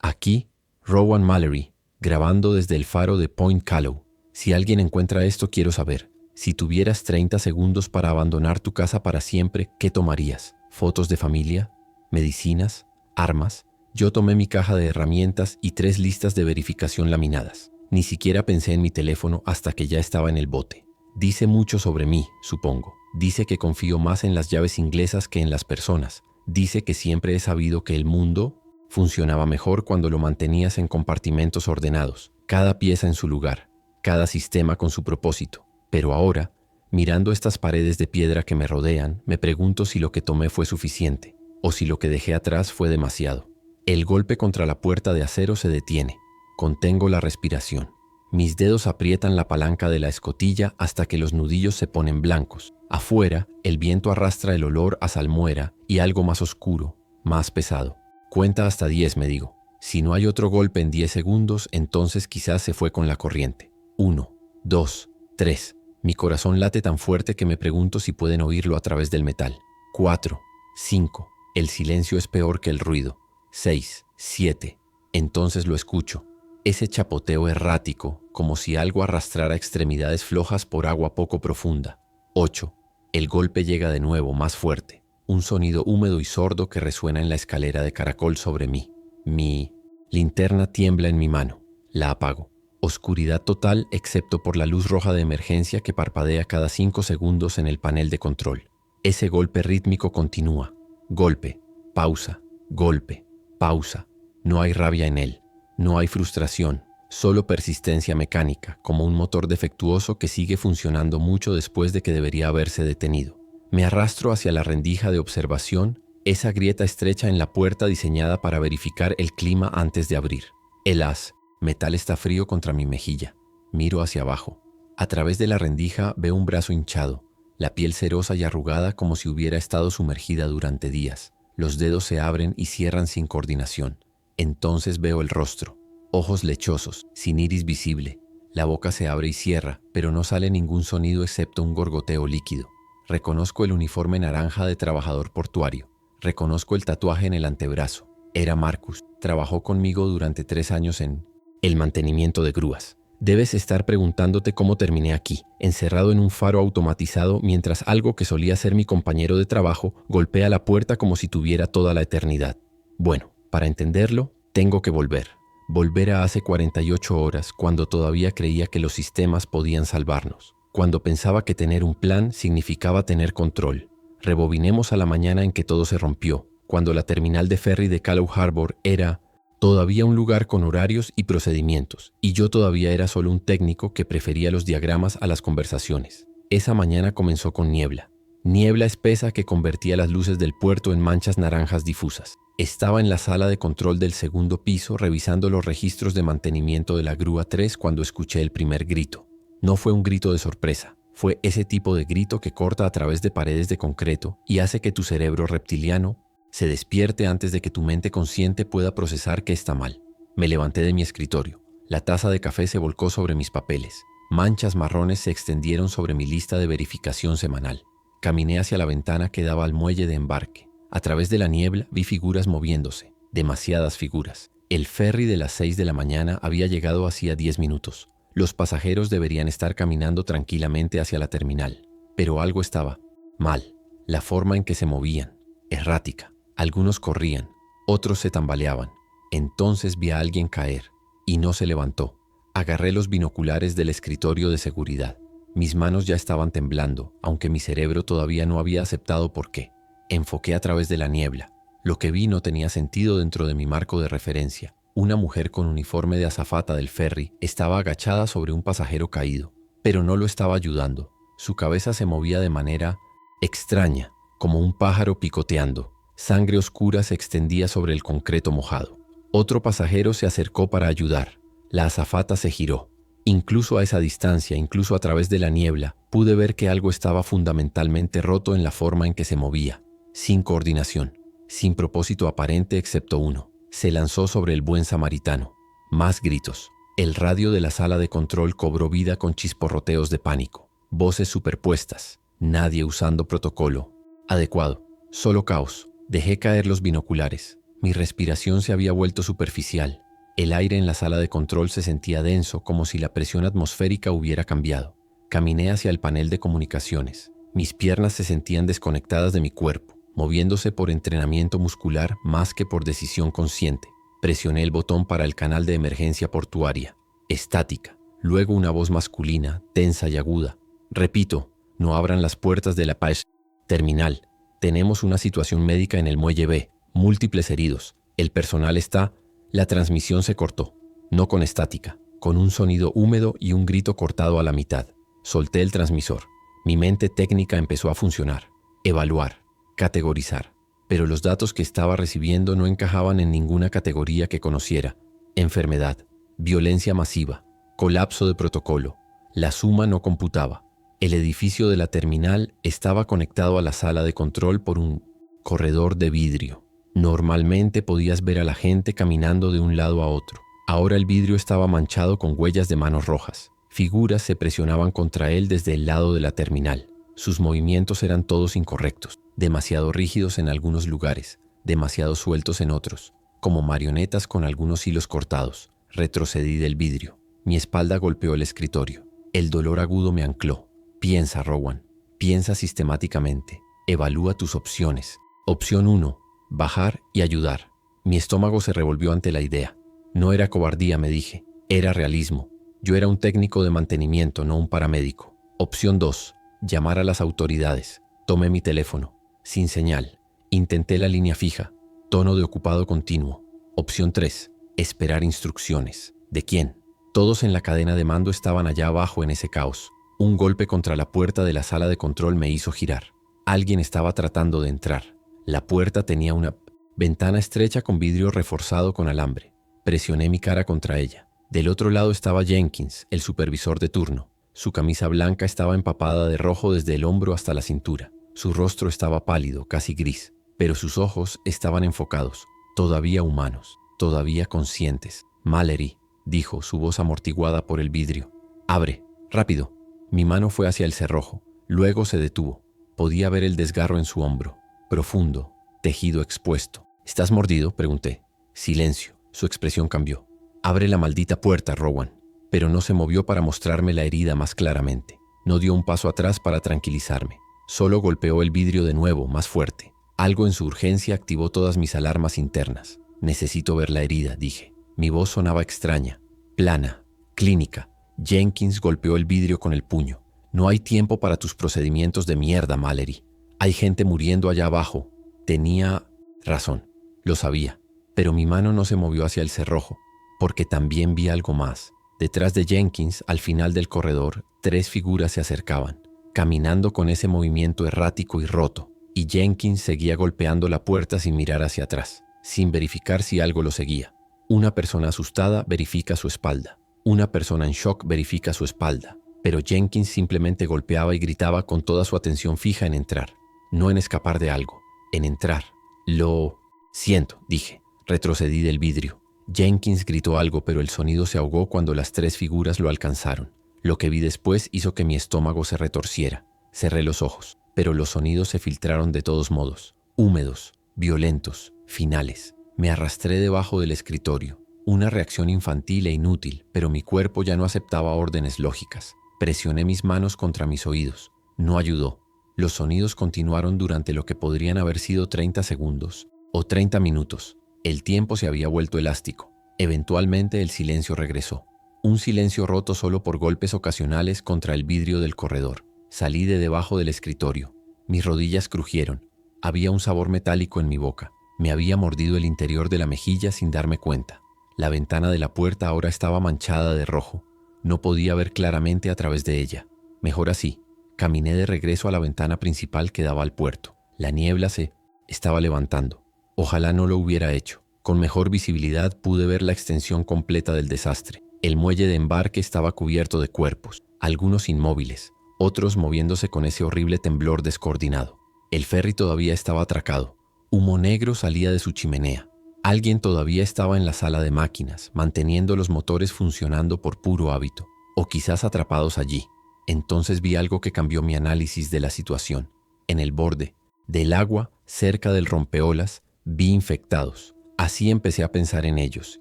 Aquí, Rowan Mallory, grabando desde el faro de Point Callow. Si alguien encuentra esto, quiero saber. Si tuvieras 30 segundos para abandonar tu casa para siempre, ¿qué tomarías? ¿Fotos de familia? ¿Medicinas? ¿Armas? Yo tomé mi caja de herramientas y 3 listas de verificación laminadas. Ni siquiera pensé en mi teléfono hasta que ya estaba en el bote. Dice mucho sobre mí, supongo. Dice que confío más en las llaves inglesas que en las personas. Dice que siempre he sabido que el mundo funcionaba mejor cuando lo mantenías en compartimentos ordenados, cada pieza en su lugar, cada sistema con su propósito. Pero ahora, mirando estas paredes de piedra que me rodean, me pregunto si lo que tomé fue suficiente, o si lo que dejé atrás fue demasiado. El golpe contra la puerta de acero se detiene. Contengo la respiración. Mis dedos aprietan la palanca de la escotilla hasta que los nudillos se ponen blancos. Afuera, el viento arrastra el olor a salmuera y algo más oscuro, más pesado. Cuenta hasta 10, me digo. Si no hay otro golpe en 10 segundos, entonces quizás se fue con la corriente. 1, 2, 3. Mi corazón late tan fuerte que me pregunto si pueden oírlo a través del metal. 4, 5. El silencio es peor que el ruido. 6, 7. Entonces lo escucho. Ese chapoteo errático, como si algo arrastrara extremidades flojas por agua poco profunda. 8. El golpe llega de nuevo, más fuerte. Un sonido húmedo y sordo que resuena en la escalera de caracol sobre mí. Mi linterna tiembla en mi mano. La apago. Oscuridad total excepto por la luz roja de emergencia que parpadea cada 5 segundos en el panel de control. Ese golpe rítmico continúa. Golpe, pausa, golpe, pausa. No hay rabia en él. No hay frustración. Solo persistencia mecánica, como un motor defectuoso que sigue funcionando mucho después de que debería haberse detenido. Me arrastro hacia la rendija de observación, esa grieta estrecha en la puerta diseñada para verificar el clima antes de abrir. El haz. Metal está frío contra mi mejilla. Miro hacia abajo. A través de la rendija veo un brazo hinchado, la piel cerosa y arrugada como si hubiera estado sumergida durante días. Los dedos se abren y cierran sin coordinación. Entonces veo el rostro. Ojos lechosos, sin iris visible. La boca se abre y cierra, pero no sale ningún sonido excepto un gorgoteo líquido. Reconozco el uniforme naranja de trabajador portuario. Reconozco el tatuaje en el antebrazo. Era Marcus. Trabajó conmigo durante 3 años en el mantenimiento de grúas. Debes estar preguntándote cómo terminé aquí, encerrado en un faro automatizado mientras algo que solía ser mi compañero de trabajo golpea la puerta como si tuviera toda la eternidad. Bueno, para entenderlo, tengo que volver. Volver a hace 48 horas, cuando todavía creía que los sistemas podían salvarnos. Cuando pensaba que tener un plan significaba tener control. Rebobinemos a la mañana en que todo se rompió, cuando la terminal de ferry de Callow Harbor era todavía un lugar con horarios y procedimientos, y yo todavía era solo un técnico que prefería los diagramas a las conversaciones. Esa mañana comenzó con niebla. Niebla espesa que convertía las luces del puerto en manchas naranjas difusas. Estaba en la sala de control del segundo piso revisando los registros de mantenimiento de la grúa 3 cuando escuché el primer grito. No fue un grito de sorpresa, fue ese tipo de grito que corta a través de paredes de concreto y hace que tu cerebro reptiliano se despierte antes de que tu mente consciente pueda procesar que está mal. Me levanté de mi escritorio. La taza de café se volcó sobre mis papeles. Manchas marrones se extendieron sobre mi lista de verificación semanal. Caminé hacia la ventana que daba al muelle de embarque. A través de la niebla vi figuras moviéndose, demasiadas figuras. El ferry de las 6 de la mañana había llegado hacía 10 minutos. Los pasajeros deberían estar caminando tranquilamente hacia la terminal. Pero algo estaba mal. La forma en que se movían, errática. Algunos corrían, otros se tambaleaban. Entonces vi a alguien caer, y no se levantó. Agarré los binoculares del escritorio de seguridad. Mis manos ya estaban temblando, aunque mi cerebro todavía no había aceptado por qué. Enfoqué a través de la niebla. Lo que vi no tenía sentido dentro de mi marco de referencia. Una mujer con uniforme de azafata del ferry estaba agachada sobre un pasajero caído, pero no lo estaba ayudando. Su cabeza se movía de manera extraña, como un pájaro picoteando. Sangre oscura se extendía sobre el concreto mojado. Otro pasajero se acercó para ayudar. La azafata se giró. Incluso a esa distancia, incluso a través de la niebla, pude ver que algo estaba fundamentalmente roto en la forma en que se movía. Sin coordinación, sin propósito aparente excepto uno. Se lanzó sobre el buen samaritano. Más gritos. El radio de la sala de control cobró vida con chisporroteos de pánico. Voces superpuestas. Nadie usando protocolo adecuado. Solo caos. Dejé caer los binoculares. Mi respiración se había vuelto superficial. El aire en la sala de control se sentía denso, como si la presión atmosférica hubiera cambiado. Caminé hacia el panel de comunicaciones. Mis piernas se sentían desconectadas de mi cuerpo, moviéndose por entrenamiento muscular más que por decisión consciente. Presioné el botón para el canal de emergencia portuaria. Estática. Luego una voz masculina, tensa y aguda. Repito, no abran las puertas de la paz. Terminal. Tenemos una situación médica en el muelle B. Múltiples heridos. El personal está... La transmisión se cortó. No con estática, con un sonido húmedo y un grito cortado a la mitad. Solté el transmisor. Mi mente técnica empezó a funcionar. Evaluar. Categorizar. Pero los datos que estaba recibiendo no encajaban en ninguna categoría que conociera. Enfermedad. Violencia masiva. Colapso de protocolo. La suma no computaba. El edificio de la terminal estaba conectado a la sala de control por un corredor de vidrio. Normalmente podías ver a la gente caminando de un lado a otro. Ahora el vidrio estaba manchado con huellas de manos rojas. Figuras se presionaban contra él desde el lado de la terminal. Sus movimientos eran todos incorrectos, demasiado rígidos en algunos lugares, demasiado sueltos en otros, como marionetas con algunos hilos cortados. Retrocedí del vidrio. Mi espalda golpeó el escritorio. El dolor agudo me ancló. Piensa, Rowan. Piensa sistemáticamente. Evalúa tus opciones. Opción 1. Bajar y ayudar. Mi estómago se revolvió ante la idea. No era cobardía, me dije. Era realismo. Yo era un técnico de mantenimiento, no un paramédico. Opción 2. Llamar a las autoridades. Tomé mi teléfono. Sin señal. Intenté la línea fija. Tono de ocupado continuo. Opción 3. Esperar instrucciones. ¿De quién? Todos en la cadena de mando estaban allá abajo en ese caos. Un golpe contra la puerta de la sala de control me hizo girar. Alguien estaba tratando de entrar. La puerta tenía una ventana estrecha con vidrio reforzado con alambre. Presioné mi cara contra ella. Del otro lado estaba Jenkins, el supervisor de turno. Su camisa blanca estaba empapada de rojo desde el hombro hasta la cintura. Su rostro estaba pálido, casi gris, pero sus ojos estaban enfocados, todavía humanos, todavía conscientes. Mallory, dijo, su voz amortiguada por el vidrio. Abre, rápido. Mi mano fue hacia el cerrojo. Luego se detuvo. Podía ver el desgarro en su hombro. Profundo, tejido expuesto. ¿Estás mordido?, pregunté. Silencio. Su expresión cambió. Abre la maldita puerta, Rowan. Pero no se movió para mostrarme la herida más claramente. No dio un paso atrás para tranquilizarme. Solo golpeó el vidrio de nuevo, más fuerte. Algo en su urgencia activó todas mis alarmas internas. Necesito ver la herida, dije. Mi voz sonaba extraña, plana, clínica. Jenkins golpeó el vidrio con el puño. No hay tiempo para tus procedimientos de mierda, Mallory. Hay gente muriendo allá abajo. Tenía razón. Lo sabía. Pero mi mano no se movió hacia el cerrojo, porque también vi algo más. Detrás de Jenkins, al final del corredor, 3 figuras se acercaban, caminando con ese movimiento errático y roto, y Jenkins seguía golpeando la puerta sin mirar hacia atrás, sin verificar si algo lo seguía. Una persona asustada verifica su espalda. Una persona en shock verifica su espalda. Pero Jenkins simplemente golpeaba y gritaba con toda su atención fija en entrar. No en escapar de algo, en entrar. Lo siento, dije. Retrocedí del vidrio. Jenkins gritó algo, pero el sonido se ahogó cuando las 3 figuras lo alcanzaron. Lo que vi después hizo que mi estómago se retorciera. Cerré los ojos, pero los sonidos se filtraron de todos modos. Húmedos, violentos, finales. Me arrastré debajo del escritorio. Una reacción infantil e inútil, pero mi cuerpo ya no aceptaba órdenes lógicas. Presioné mis manos contra mis oídos. No ayudó. Los sonidos continuaron durante lo que podrían haber sido 30 segundos o 30 minutos. El tiempo se había vuelto elástico. Eventualmente el silencio regresó. Un silencio roto solo por golpes ocasionales contra el vidrio del corredor. Salí de debajo del escritorio. Mis rodillas crujieron. Había un sabor metálico en mi boca. Me había mordido el interior de la mejilla sin darme cuenta. La ventana de la puerta ahora estaba manchada de rojo. No podía ver claramente a través de ella. Mejor así. Caminé de regreso a la ventana principal que daba al puerto. La niebla se estaba levantando. Ojalá no lo hubiera hecho. Con mejor visibilidad pude ver la extensión completa del desastre. El muelle de embarque estaba cubierto de cuerpos, algunos inmóviles, otros moviéndose con ese horrible temblor descoordinado. El ferry todavía estaba atracado. Humo negro salía de su chimenea. Alguien todavía estaba en la sala de máquinas, manteniendo los motores funcionando por puro hábito, o quizás atrapados allí. Entonces vi algo que cambió mi análisis de la situación. En el borde del agua, cerca del rompeolas, vi infectados. Así empecé a pensar en ellos,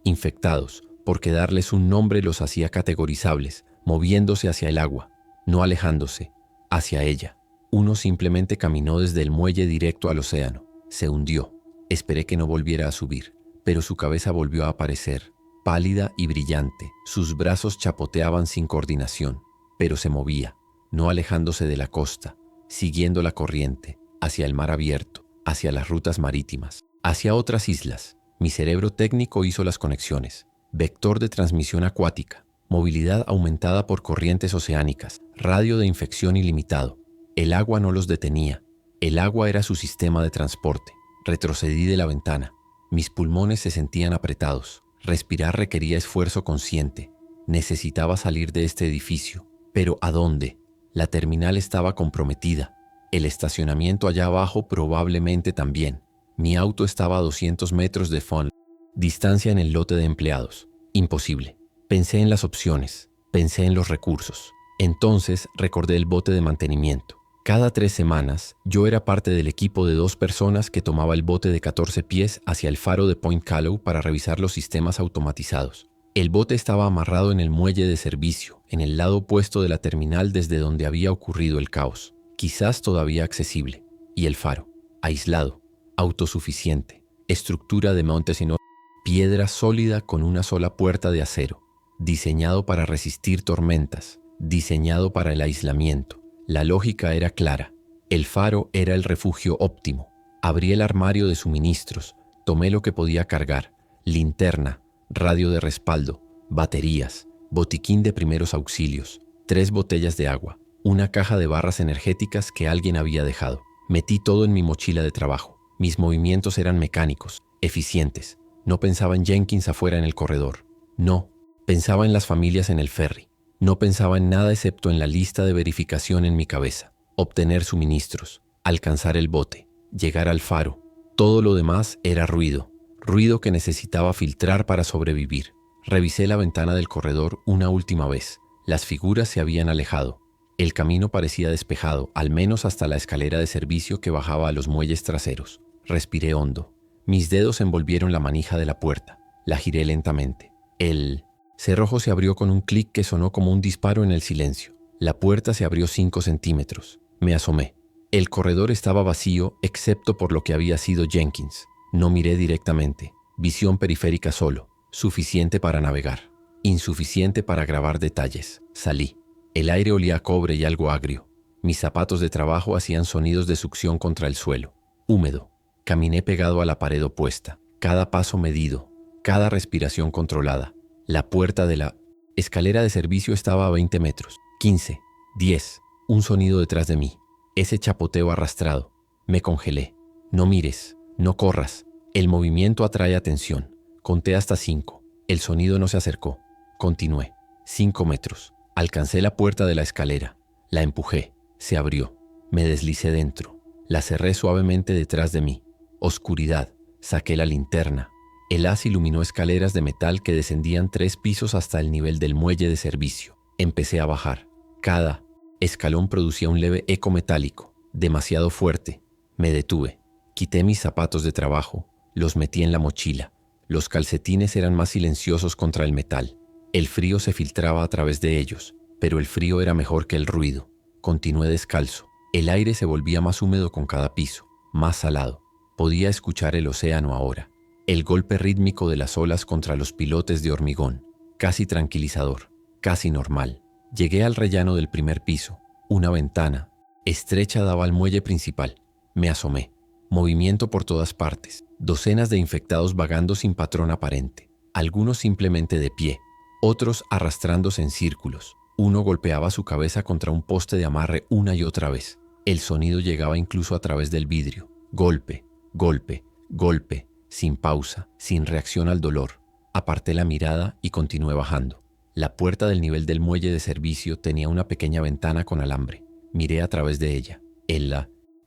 infectados, porque darles un nombre los hacía categorizables, moviéndose hacia el agua, no alejándose, hacia ella. Uno simplemente caminó desde el muelle directo al océano. Se hundió. Esperé que no volviera a subir, pero su cabeza volvió a aparecer, pálida y brillante. Sus brazos chapoteaban sin coordinación, pero se movía, no alejándose de la costa, siguiendo la corriente, hacia el mar abierto, hacia las rutas marítimas, hacia otras islas. Mi cerebro técnico hizo las conexiones. Vector de transmisión acuática, movilidad aumentada por corrientes oceánicas, radio de infección ilimitado. El agua no los detenía. El agua era su sistema de transporte. Retrocedí de la ventana. Mis pulmones se sentían apretados. Respirar requería esfuerzo consciente. Necesitaba salir de este edificio. ¿Pero a dónde? La terminal estaba comprometida. El estacionamiento allá abajo probablemente también. Mi auto estaba a 200 metros de Fon. Distancia en el lote de empleados. Imposible. Pensé en las opciones. Pensé en los recursos. Entonces recordé el bote de mantenimiento. Cada 3 semanas, yo era parte del equipo de 2 personas que tomaba el bote de 14 pies hacia el faro de Point Callow para revisar los sistemas automatizados. El bote estaba amarrado en el muelle de servicio, en el lado opuesto de la terminal desde donde había ocurrido el caos, quizás todavía accesible. Y el faro, aislado, autosuficiente, estructura de Montesino, piedra sólida con una sola puerta de acero, diseñado para resistir tormentas, diseñado para el aislamiento. La lógica era clara. El faro era el refugio óptimo. Abrí el armario de suministros, tomé lo que podía cargar: linterna, radio de respaldo, baterías, botiquín de primeros auxilios, 3 botellas de agua, una caja de barras energéticas que alguien había dejado. Metí todo en mi mochila de trabajo. Mis movimientos eran mecánicos, eficientes. No pensaba en Jenkins afuera en el corredor. No, pensaba en las familias en el ferry. No pensaba en nada excepto en la lista de verificación en mi cabeza. Obtener suministros, alcanzar el bote, llegar al faro. Todo lo demás era ruido. Ruido que necesitaba filtrar para sobrevivir. Revisé la ventana del corredor una última vez. Las figuras se habían alejado. El camino parecía despejado, al menos hasta la escalera de servicio que bajaba a los muelles traseros. Respiré hondo. Mis dedos envolvieron la manija de la puerta. La giré lentamente. El cerrojo se abrió con un clic que sonó como un disparo en el silencio. La puerta se abrió 5 centímetros. Me asomé. El corredor estaba vacío, excepto por lo que había sido Jenkins. No miré directamente. Visión periférica solo. Suficiente para navegar. Insuficiente para grabar detalles. Salí. El aire olía a cobre y algo agrio. Mis zapatos de trabajo hacían sonidos de succión contra el suelo. Húmedo. Caminé pegado a la pared opuesta. Cada paso medido. Cada respiración controlada. La puerta de la escalera de servicio estaba a 20 metros. 15. 10. Un sonido detrás de mí. Ese chapoteo arrastrado. Me congelé. No mires. No corras. El movimiento atrae atención. Conté hasta 5. El sonido no se acercó. Continué. 5 metros. Alcancé la puerta de la escalera. La empujé. Se abrió. Me deslicé dentro. La cerré suavemente detrás de mí. Oscuridad. Saqué la linterna. El haz iluminó escaleras de metal que descendían 3 pisos hasta el nivel del muelle de servicio. Empecé a bajar. Cada escalón producía un leve eco metálico, demasiado fuerte. Me detuve. Quité mis zapatos de trabajo. Los metí en la mochila. Los calcetines eran más silenciosos contra el metal. El frío se filtraba a través de ellos, pero el frío era mejor que el ruido. Continué descalzo. El aire se volvía más húmedo con cada piso, más salado. Podía escuchar el océano ahora. El golpe rítmico de las olas contra los pilotes de hormigón. Casi tranquilizador, casi normal. Llegué al rellano del primer piso. Una ventana estrecha daba al muelle principal. Me asomé. Movimiento por todas partes. Docenas de infectados vagando sin patrón aparente. Algunos simplemente de pie. Otros arrastrándose en círculos. Uno golpeaba su cabeza contra un poste de amarre una y otra vez. El sonido llegaba incluso a través del vidrio. Golpe, golpe, golpe, sin pausa, sin reacción al dolor. Aparté la mirada y continué bajando. La puerta del nivel del muelle de servicio tenía una pequeña ventana con alambre. Miré a través de ella. El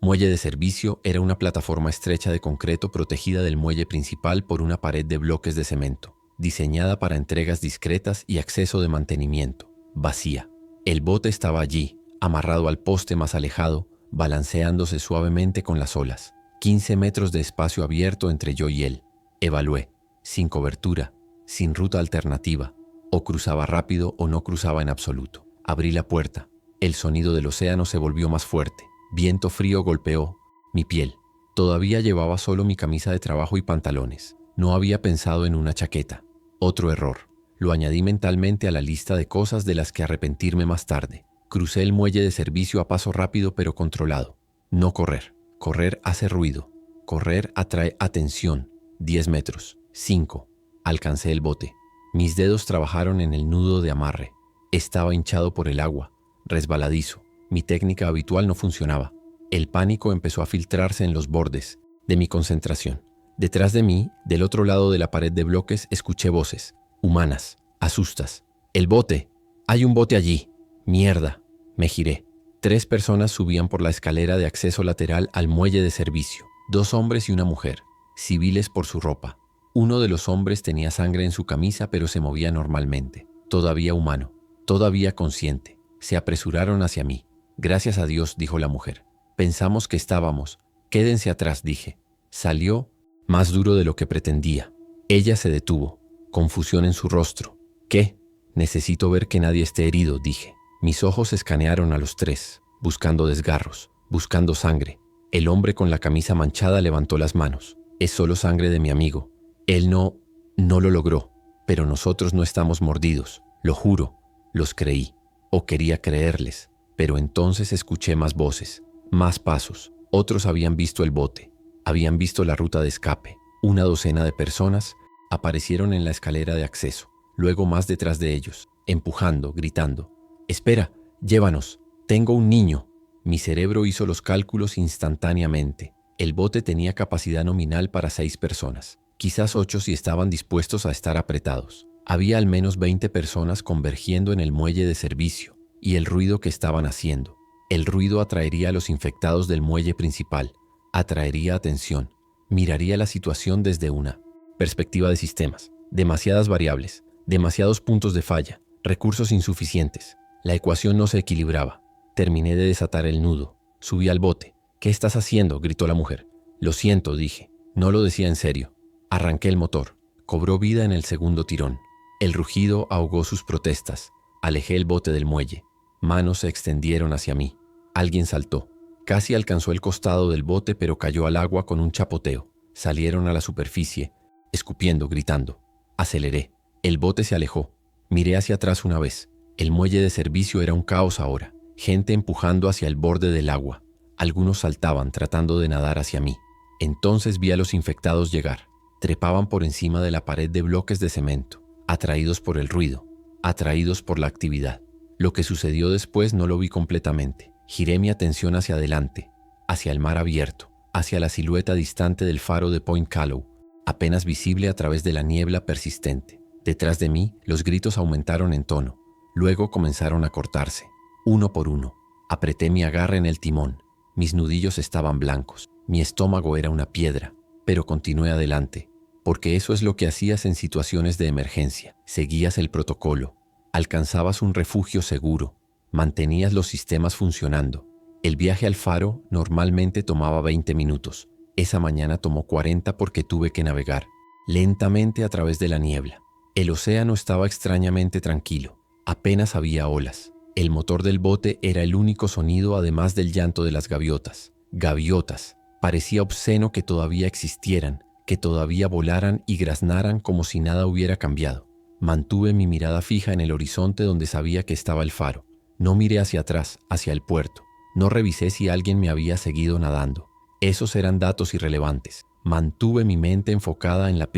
muelle de servicio era una plataforma estrecha de concreto protegida del muelle principal por una pared de bloques de cemento, diseñada para entregas discretas y acceso de mantenimiento. Vacía. El bote estaba allí, amarrado al poste más alejado, balanceándose suavemente con las olas. 15 metros de espacio abierto entre yo y él. Evalué, sin cobertura, sin ruta alternativa, o cruzaba rápido o no cruzaba en absoluto. Abrí la puerta. El sonido del océano se volvió más fuerte. Viento frío golpeó mi piel. Todavía llevaba solo mi camisa de trabajo y pantalones. No había pensado en una chaqueta. Otro error. Lo añadí mentalmente a la lista de cosas de las que arrepentirme más tarde. Crucé el muelle de servicio a paso rápido pero controlado. No correr. Correr hace ruido. Correr atrae atención. 10 metros. 5. Alcancé el bote. Mis dedos trabajaron en el nudo de amarre. Estaba hinchado por el agua, resbaladizo. Mi técnica habitual no funcionaba. El pánico empezó a filtrarse en los bordes de mi concentración. Detrás de mí, del otro lado de la pared de bloques, escuché voces. Humanas. Asustas. ¡El bote! ¡Hay un bote allí! ¡Mierda! Me giré. 3 personas subían por la escalera de acceso lateral al muelle de servicio. 2 hombres y una mujer, civiles por su ropa. Uno de los hombres tenía sangre en su camisa pero se movía normalmente. Todavía humano, todavía consciente. Se apresuraron hacia mí. Gracias a Dios, dijo la mujer. Pensamos que estábamos. Quédense atrás, dije. Salió más duro de lo que pretendía. Ella se detuvo. Confusión en su rostro. ¿Qué? Necesito ver que nadie esté herido, dije. Mis ojos escanearon a los 3, buscando desgarros, buscando sangre. El hombre con la camisa manchada levantó las manos. Es solo sangre de mi amigo. Él no lo logró, pero nosotros no estamos mordidos. Lo juro, los creí, o quería creerles. Pero entonces escuché más voces, más pasos. Otros habían visto el bote, habían visto la ruta de escape. 12 de personas aparecieron en la escalera de acceso, luego más detrás de ellos, empujando, gritando. «Espera, llévanos, tengo un niño». Mi cerebro hizo los cálculos instantáneamente. El bote tenía capacidad nominal para 6 personas, quizás 8 si estaban dispuestos a estar apretados. Había al menos 20 personas convergiendo en el muelle de servicio, y el ruido que estaban haciendo. El ruido atraería a los infectados del muelle principal, atraería atención, miraría la situación desde una perspectiva de sistemas. Demasiadas variables, demasiados puntos de falla, recursos insuficientes. La ecuación no se equilibraba. Terminé de desatar el nudo. Subí al bote. «¿Qué estás haciendo?», gritó la mujer. «Lo siento», dije. No lo decía en serio. Arranqué el motor. Cobró vida en el segundo tirón. El rugido ahogó sus protestas. Alejé el bote del muelle. Manos se extendieron hacia mí. Alguien saltó. Casi alcanzó el costado del bote, pero cayó al agua con un chapoteo. Salieron a la superficie, escupiendo, gritando. Aceleré. El bote se alejó. Miré hacia atrás una vez. El muelle de servicio era un caos ahora. Gente empujando hacia el borde del agua. Algunos saltaban tratando de nadar hacia mí. Entonces vi a los infectados llegar. Trepaban por encima de la pared de bloques de cemento, atraídos por el ruido, atraídos por la actividad. Lo que sucedió después no lo vi completamente. Giré mi atención hacia adelante, hacia el mar abierto, hacia la silueta distante del faro de Point Callow, apenas visible a través de la niebla persistente. Detrás de mí, los gritos aumentaron en tono. Luego comenzaron a cortarse, uno por uno. Apreté mi agarre en el timón. Mis nudillos estaban blancos. Mi estómago era una piedra, pero continué adelante, porque eso es lo que hacías en situaciones de emergencia. Seguías el protocolo, alcanzabas un refugio seguro, mantenías los sistemas funcionando. El viaje al faro normalmente tomaba 20 minutos. Esa mañana tomó 40 porque tuve que navegar lentamente a través de la niebla. El océano estaba extrañamente tranquilo. Apenas había olas. El motor del bote era el único sonido además del llanto de las gaviotas. Gaviotas. Parecía obsceno que todavía existieran, que todavía volaran y graznaran como si nada hubiera cambiado. Mantuve mi mirada fija en el horizonte donde sabía que estaba el faro. No miré hacia atrás, hacia el puerto. No revisé si alguien me había seguido nadando. Esos eran datos irrelevantes. Mantuve mi mente enfocada en la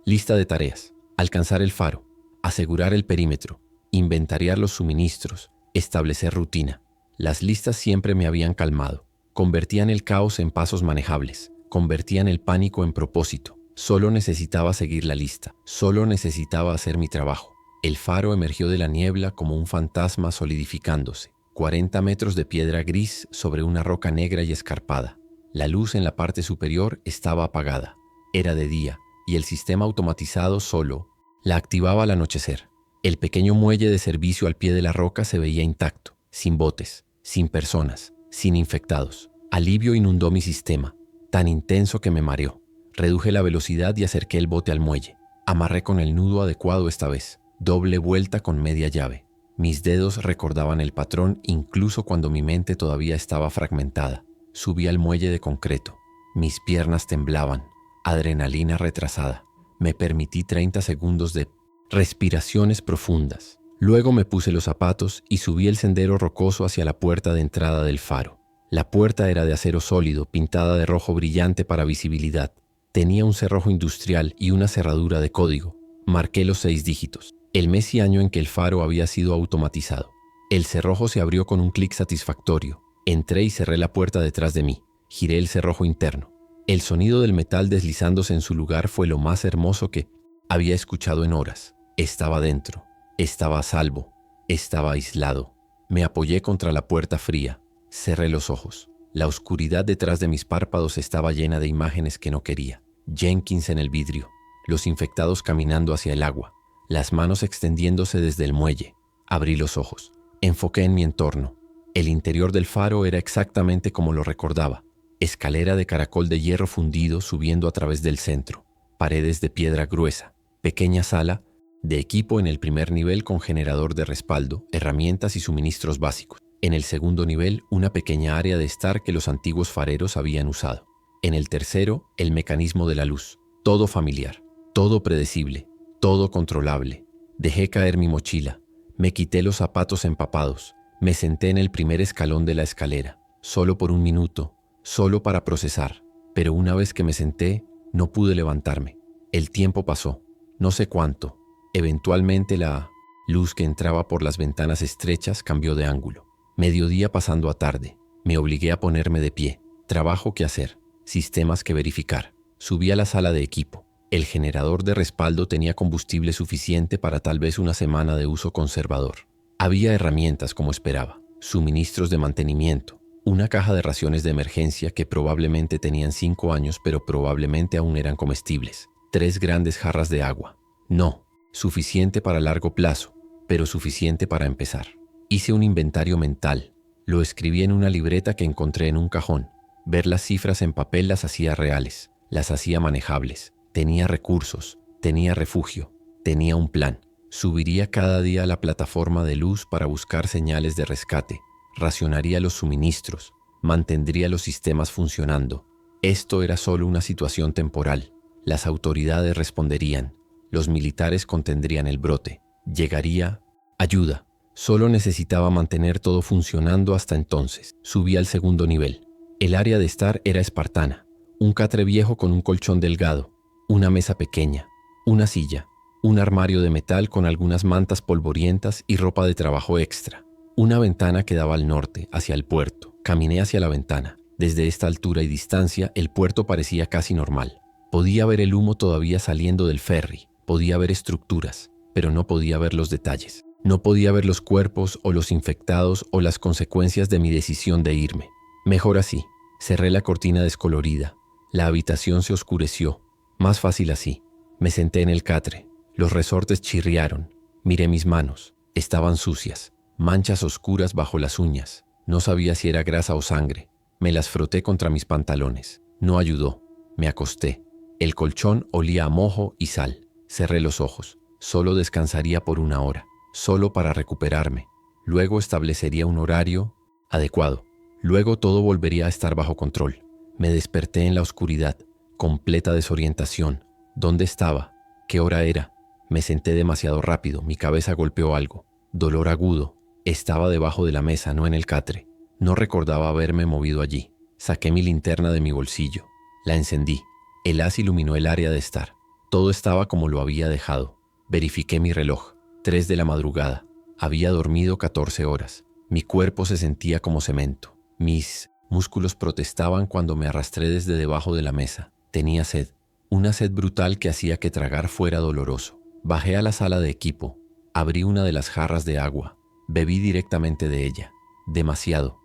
lista de tareas. Alcanzar el faro, asegurar el perímetro, inventariar los suministros, establecer rutina. Las listas siempre me habían calmado. Convertían el caos en pasos manejables. Convertían el pánico en propósito. Solo necesitaba seguir la lista. Solo necesitaba hacer mi trabajo. El faro emergió de la niebla como un fantasma solidificándose. 40 metros de piedra gris sobre una roca negra y escarpada. La luz en la parte superior estaba apagada. Era de día, y el sistema automatizado solo la activaba al anochecer. El pequeño muelle de servicio al pie de la roca se veía intacto, sin botes, sin personas, sin infectados. Alivio inundó mi sistema, tan intenso que me mareó. Reduje la velocidad y acerqué el bote al muelle. Amarré con el nudo adecuado esta vez. Doble vuelta con media llave. Mis dedos recordaban el patrón incluso cuando mi mente todavía estaba fragmentada. Subí al muelle de concreto. Mis piernas temblaban. Adrenalina retrasada. Me permití 30 segundos de respiraciones profundas. Luego me puse los zapatos y subí el sendero rocoso hacia la puerta de entrada del faro. La puerta era de acero sólido, pintada de rojo brillante para visibilidad. Tenía un cerrojo industrial y una cerradura de código. Marqué los 6 dígitos. El mes y año en que el faro había sido automatizado. El cerrojo se abrió con un clic satisfactorio. Entré y cerré la puerta detrás de mí. Giré el cerrojo interno. El sonido del metal deslizándose en su lugar fue lo más hermoso que había escuchado en horas. Estaba dentro. Estaba a salvo. Estaba aislado. Me apoyé contra la puerta fría. Cerré los ojos. La oscuridad detrás de mis párpados estaba llena de imágenes que no quería. Jenkins en el vidrio. Los infectados caminando hacia el agua. Las manos extendiéndose desde el muelle. Abrí los ojos. Enfoqué en mi entorno. El interior del faro era exactamente como lo recordaba. Escalera de caracol de hierro fundido subiendo a través del centro. Paredes de piedra gruesa. Pequeña sala de equipo en el primer nivel con generador de respaldo, herramientas y suministros básicos. En el segundo nivel, una pequeña área de estar que los antiguos fareros habían usado. En el tercero, el mecanismo de la luz. Todo familiar. Todo predecible. Todo controlable. Dejé caer mi mochila. Me quité los zapatos empapados. Me senté en el primer escalón de la escalera. Solo por un minuto. Solo para procesar. Pero una vez que me senté, no pude levantarme. El tiempo pasó. No sé cuánto. Eventualmente la luz que entraba por las ventanas estrechas cambió de ángulo. Mediodía pasando a tarde. Me obligué a ponerme de pie. Trabajo que hacer. Sistemas que verificar. Subí a la sala de equipo. El generador de respaldo tenía combustible suficiente para tal vez una semana de uso conservador. Había herramientas como esperaba. Suministros de mantenimiento. Una caja de raciones de emergencia que probablemente tenían 5 años pero probablemente aún eran comestibles. 3 grandes jarras de agua. No, suficiente para largo plazo, pero suficiente para empezar. Hice un inventario mental. Lo escribí en una libreta que encontré en un cajón. Ver las cifras en papel las hacía reales, las hacía manejables. Tenía recursos, tenía refugio, tenía un plan. Subiría cada día a la plataforma de luz para buscar señales de rescate. Racionaría los suministros, mantendría los sistemas funcionando. Esto era solo una situación temporal. Las autoridades responderían. Los militares contendrían el brote. Llegaría ayuda. Solo necesitaba mantener todo funcionando hasta entonces. Subí al segundo nivel. El área de estar era espartana. Un catre viejo con un colchón delgado. Una mesa pequeña. Una silla. Un armario de metal con algunas mantas polvorientas y ropa de trabajo extra. Una ventana que daba al norte, hacia el puerto. Caminé hacia la ventana. Desde esta altura y distancia, el puerto parecía casi normal. Podía ver el humo todavía saliendo del ferry. Podía ver estructuras, pero no podía ver los detalles. No podía ver los cuerpos o los infectados o las consecuencias de mi decisión de irme. Mejor así. Cerré la cortina descolorida. La habitación se oscureció. Más fácil así. Me senté en el catre. Los resortes chirriaron. Miré mis manos. Estaban sucias. Manchas oscuras bajo las uñas. No sabía si era grasa o sangre. Me las froté contra mis pantalones. No ayudó. Me acosté. El colchón olía a mojo y sal. Cerré los ojos. Solo descansaría por 1 hora. Solo para recuperarme. Luego establecería un horario adecuado. Luego todo volvería a estar bajo control. Me desperté en la oscuridad. Completa desorientación. ¿Dónde estaba? ¿Qué hora era? Me senté demasiado rápido. Mi cabeza golpeó algo. Dolor agudo. Estaba debajo de la mesa, no en el catre. No recordaba haberme movido allí. Saqué mi linterna de mi bolsillo. La encendí. El haz iluminó el área de estar. Todo estaba como lo había dejado. Verifiqué mi reloj. 3 de la madrugada. Había dormido 14 horas. Mi cuerpo se sentía como cemento. Mis músculos protestaban cuando me arrastré desde debajo de la mesa. Tenía sed. Una sed brutal que hacía que tragar fuera doloroso. Bajé a la sala de equipo. Abrí una de las jarras de agua. Bebí directamente de ella. Demasiado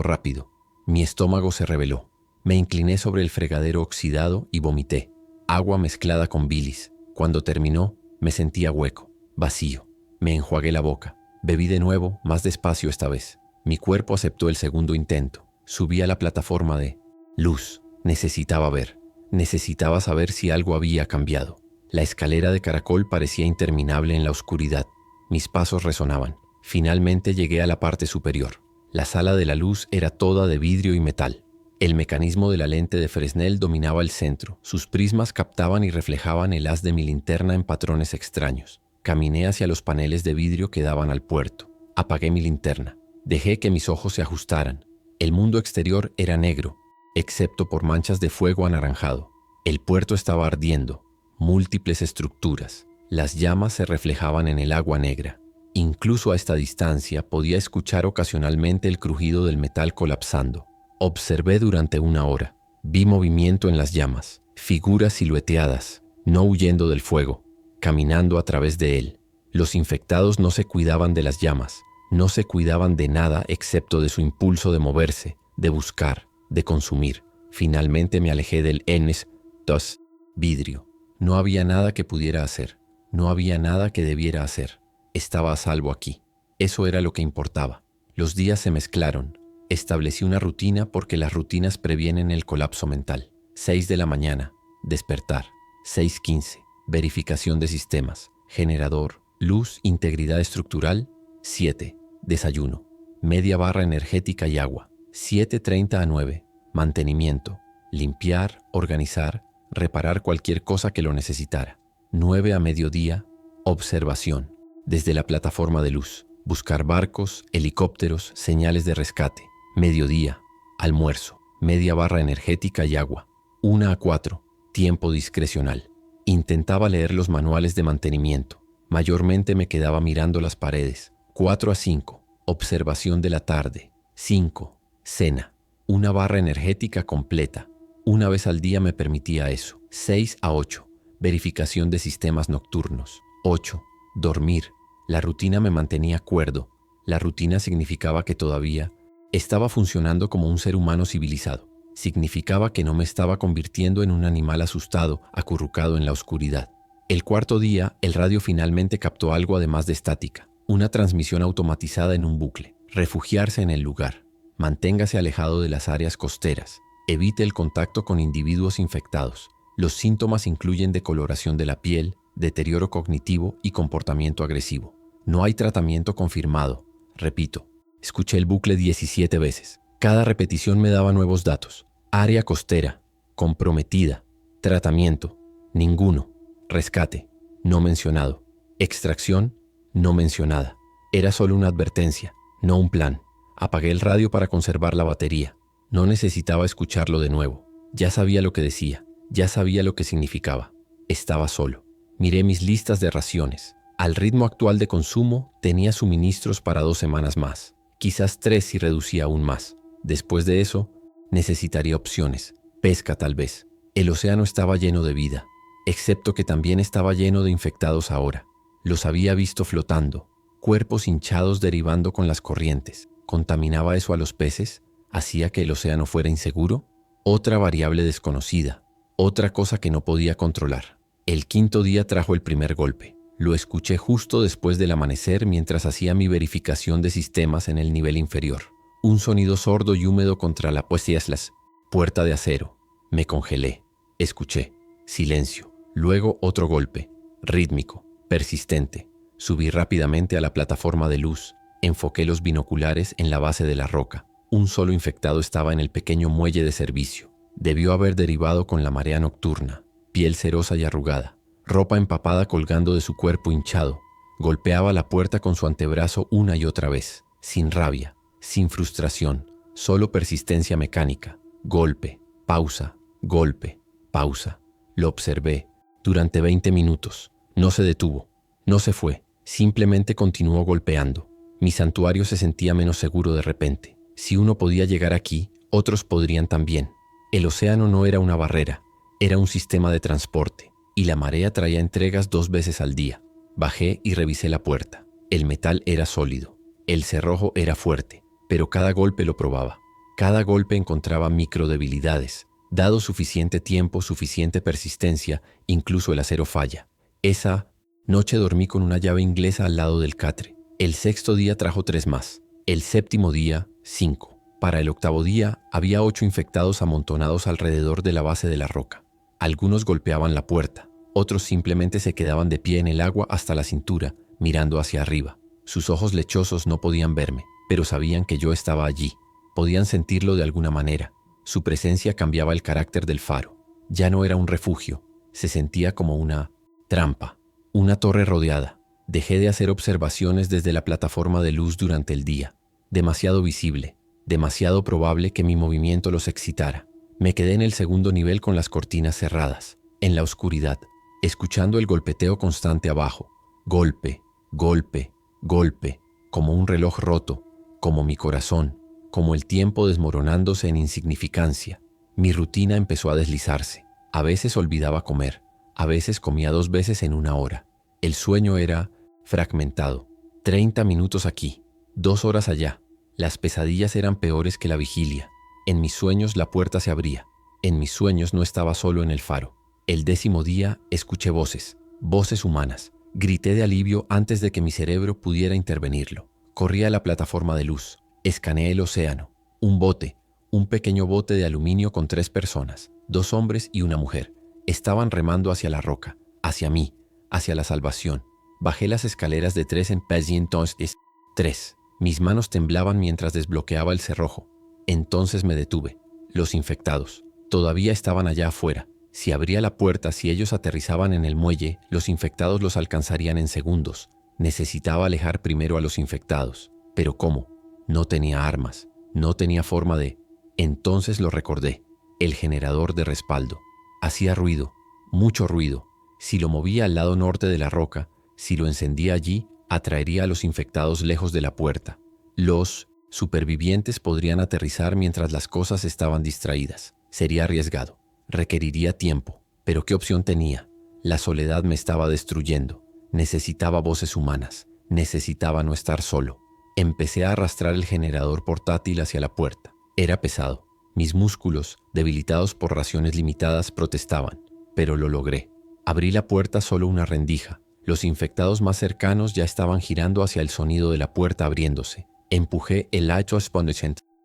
rápido. Mi estómago se rebeló. Me incliné sobre el fregadero oxidado y vomité. Agua mezclada con bilis. Cuando terminó, me sentía hueco, vacío. Me enjuagué la boca. Bebí de nuevo, más despacio esta vez. Mi cuerpo aceptó el segundo intento. Subí a la plataforma de luz. Necesitaba ver. Necesitaba saber si algo había cambiado. La escalera de caracol parecía interminable en la oscuridad. Mis pasos resonaban. Finalmente llegué a la parte superior. La sala de la luz era toda de vidrio y metal. El mecanismo de la lente de Fresnel dominaba el centro. Sus prismas captaban y reflejaban el haz de mi linterna en patrones extraños. Caminé hacia los paneles de vidrio que daban al puerto. Apagué mi linterna. Dejé que mis ojos se ajustaran. El mundo exterior era negro, excepto por manchas de fuego anaranjado. El puerto estaba ardiendo. Múltiples estructuras. Las llamas se reflejaban en el agua negra. Incluso a esta distancia podía escuchar ocasionalmente el crujido del metal colapsando. Observé durante 1 hora. Vi movimiento en las llamas, figuras silueteadas, no huyendo del fuego, caminando a través de él. Los infectados no se cuidaban de las llamas, no se cuidaban de nada excepto de su impulso de moverse, de buscar, de consumir. Finalmente me alejé del N2 vidrio. No había nada que pudiera hacer, no había nada que debiera hacer. Estaba a salvo aquí. Eso era lo que importaba. Los días se mezclaron. Establecí una rutina porque las rutinas previenen el colapso mental. 6 de la mañana, despertar. 6:15, verificación de sistemas. Generador, luz, integridad estructural. 7, desayuno. Media barra energética y agua. 7:30 a 9, mantenimiento. Limpiar, organizar, reparar cualquier cosa que lo necesitara. 9 a mediodía, observación. Desde la plataforma de luz. Buscar barcos, helicópteros, señales de rescate. Mediodía, almuerzo, media barra energética y agua. 1 a 4, tiempo discrecional. Intentaba leer los manuales de mantenimiento. Mayormente me quedaba mirando las paredes. 4 a 5, observación de la tarde. 5, cena. Una barra energética completa. Una vez al día me permitía eso. 6 a 8, verificación de sistemas nocturnos. 8, dormir. La rutina me mantenía cuerdo. La rutina significaba que todavía estaba funcionando como un ser humano civilizado. Significaba que no me estaba convirtiendo en un animal asustado, acurrucado en la oscuridad. El cuarto día, el radio finalmente captó algo además de estática. Una transmisión automatizada en un bucle. Refugiarse en el lugar. Manténgase alejado de las áreas costeras. Evite el contacto con individuos infectados. Los síntomas incluyen decoloración de la piel, deterioro cognitivo y comportamiento agresivo. No hay tratamiento confirmado. Repito, escuché el bucle 17 veces. Cada repetición me daba nuevos datos. Área costera, comprometida. Tratamiento, ninguno. Rescate, no mencionado. Extracción, no mencionada. Era solo una advertencia, no un plan. Apagué el radio para conservar la batería. No necesitaba escucharlo de nuevo. Ya sabía lo que decía, ya sabía lo que significaba. Estaba solo. Miré mis listas de raciones. Al ritmo actual de consumo, tenía suministros para 2 semanas más. Quizás 3 si reducía aún más. Después de eso, necesitaría opciones. Pesca tal vez. El océano estaba lleno de vida, excepto que también estaba lleno de infectados ahora. Los había visto flotando, cuerpos hinchados derivando con las corrientes. ¿Contaminaba eso a los peces? ¿Hacía que el océano fuera inseguro? Otra variable desconocida, otra cosa que no podía controlar. El quinto día trajo el primer golpe. Lo escuché justo después del amanecer mientras hacía mi verificación de sistemas en el nivel inferior. Un sonido sordo y húmedo contra la puerta de acero. Me congelé. Escuché. Silencio. Luego otro golpe. Rítmico. Persistente. Subí rápidamente a la plataforma de luz. Enfoqué los binoculares en la base de la roca. Un solo infectado estaba en el pequeño muelle de servicio. Debió haber derivado con la marea nocturna. Piel cerosa y arrugada. Ropa empapada colgando de su cuerpo hinchado. Golpeaba la puerta con su antebrazo una y otra vez. Sin rabia. Sin frustración. Solo persistencia mecánica. Golpe. Pausa. Golpe. Pausa. Lo observé. Durante 20 minutos. No se detuvo. No se fue. Simplemente continuó golpeando. Mi santuario se sentía menos seguro de repente. Si uno podía llegar aquí, otros podrían también. El océano no era una barrera. Era un sistema de transporte. Y la marea traía entregas 2 veces al día. Bajé y revisé la puerta. El metal era sólido. El cerrojo era fuerte. Pero cada golpe lo probaba. Cada golpe encontraba microdebilidades. Dado suficiente tiempo, suficiente persistencia, incluso el acero falla. Esa noche dormí con una llave inglesa al lado del catre. El sexto día trajo 3 más. El séptimo día, 5. Para el octavo día, había 8 infectados amontonados alrededor de la base de la roca. Algunos golpeaban la puerta, otros simplemente se quedaban de pie en el agua hasta la cintura, mirando hacia arriba. Sus ojos lechosos no podían verme, pero sabían que yo estaba allí. Podían sentirlo de alguna manera. Su presencia cambiaba el carácter del faro. Ya no era un refugio, se sentía como una trampa, una torre rodeada. Dejé de hacer observaciones desde la plataforma de luz durante el día. Demasiado visible, demasiado probable que mi movimiento los excitara. Me quedé en el segundo nivel con las cortinas cerradas, en la oscuridad, escuchando el golpeteo constante abajo. Golpe, golpe, golpe, como un reloj roto, como mi corazón, como el tiempo desmoronándose en insignificancia. Mi rutina empezó a deslizarse. A veces olvidaba comer, a veces comía 2 veces en una hora. El sueño era fragmentado. 30 minutos aquí, 2 horas allá. Las pesadillas eran peores que la vigilia. En mis sueños la puerta se abría. En mis sueños no estaba solo en el faro. El 10º día escuché voces, voces humanas. Grité de alivio antes de que mi cerebro pudiera intervenirlo. Corrí a la plataforma de luz. Escaneé el océano. Un bote, un pequeño bote de aluminio con 3 personas, 2 hombres y una mujer. Estaban remando hacia la roca, hacia mí, hacia la salvación. Bajé las escaleras de 3 en entonces 3. Mis manos temblaban mientras desbloqueaba el cerrojo. Entonces me detuve. Los infectados todavía estaban allá afuera. Si abría la puerta, si ellos aterrizaban en el muelle, los infectados los alcanzarían en segundos. Necesitaba alejar primero a los infectados. ¿Pero cómo? No tenía armas. No tenía forma de... Entonces lo recordé. El generador de respaldo. Hacía ruido. Mucho ruido. Si lo movía al lado norte de la roca, si lo encendía allí, atraería a los infectados lejos de la puerta. Los supervivientes podrían aterrizar mientras las cosas estaban distraídas. Sería arriesgado. Requeriría tiempo. Pero ¿qué opción tenía? La soledad me estaba destruyendo. Necesitaba voces humanas. Necesitaba no estar solo. Empecé a arrastrar el generador portátil hacia la puerta. Era pesado. Mis músculos, debilitados por raciones limitadas, protestaban. Pero lo logré. Abrí la puerta solo una rendija. Los infectados más cercanos ya estaban girando hacia el sonido de la puerta abriéndose. Empujé el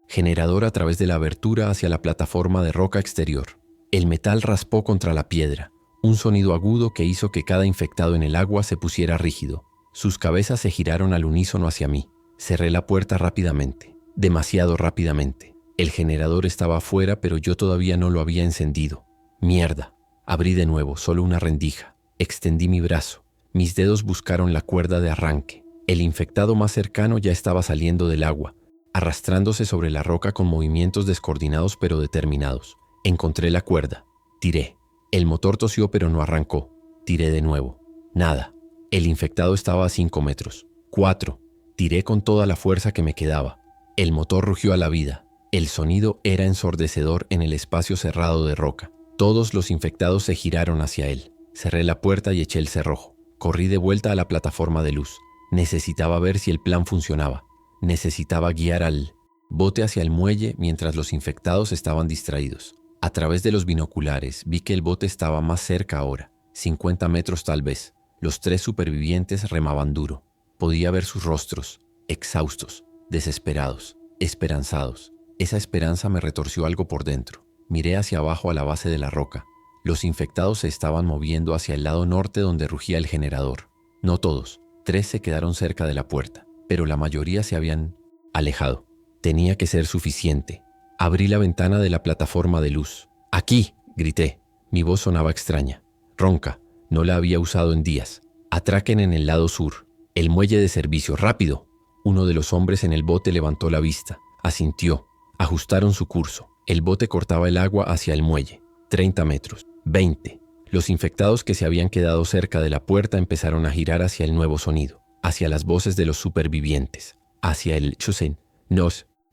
generador a través de la abertura hacia la plataforma de roca exterior. El metal raspó contra la piedra, un sonido agudo que hizo que cada infectado en el agua se pusiera rígido. Sus cabezas se giraron al unísono hacia mí. Cerré la puerta rápidamente, demasiado rápidamente. El generador estaba afuera, pero yo todavía no lo había encendido. ¡Mierda! Abrí de nuevo, solo una rendija. Extendí mi brazo. Mis dedos buscaron la cuerda de arranque. El infectado más cercano ya estaba saliendo del agua, arrastrándose sobre la roca con movimientos descoordinados pero determinados. Encontré la cuerda. Tiré. El motor tosió pero no arrancó. Tiré de nuevo. Nada. El infectado estaba a 5 metros. 4. Tiré con toda la fuerza que me quedaba. El motor rugió a la vida. El sonido era ensordecedor en el espacio cerrado de roca. Todos los infectados se giraron hacia él. Cerré la puerta y eché el cerrojo. Corrí de vuelta a la plataforma de luz. Necesitaba ver si el plan funcionaba. Necesitaba guiar al bote hacia el muelle mientras los infectados estaban distraídos. A través de los binoculares vi que el bote estaba más cerca ahora, 50 metros tal vez. Los 3 supervivientes remaban duro. Podía ver sus rostros, exhaustos, desesperados, esperanzados. Esa esperanza me retorció algo por dentro. Miré hacia abajo a la base de la roca. Los infectados se estaban moviendo hacia el lado norte donde rugía el generador. No todos. 3 se quedaron cerca de la puerta, pero la mayoría se habían alejado. Tenía que ser suficiente. Abrí la ventana de la plataforma de luz. ¡Aquí!, grité. Mi voz sonaba extraña, ronca. No la había usado en días. Atraquen en el lado sur. El muelle de servicio, rápido. Uno de los hombres en el bote levantó la vista. Asintió. Ajustaron su curso. El bote cortaba el agua hacia el muelle. 30 metros. 20. Los infectados que se habían quedado cerca de la puerta empezaron a girar hacia el nuevo sonido, hacia las voces de los supervivientes, hacia el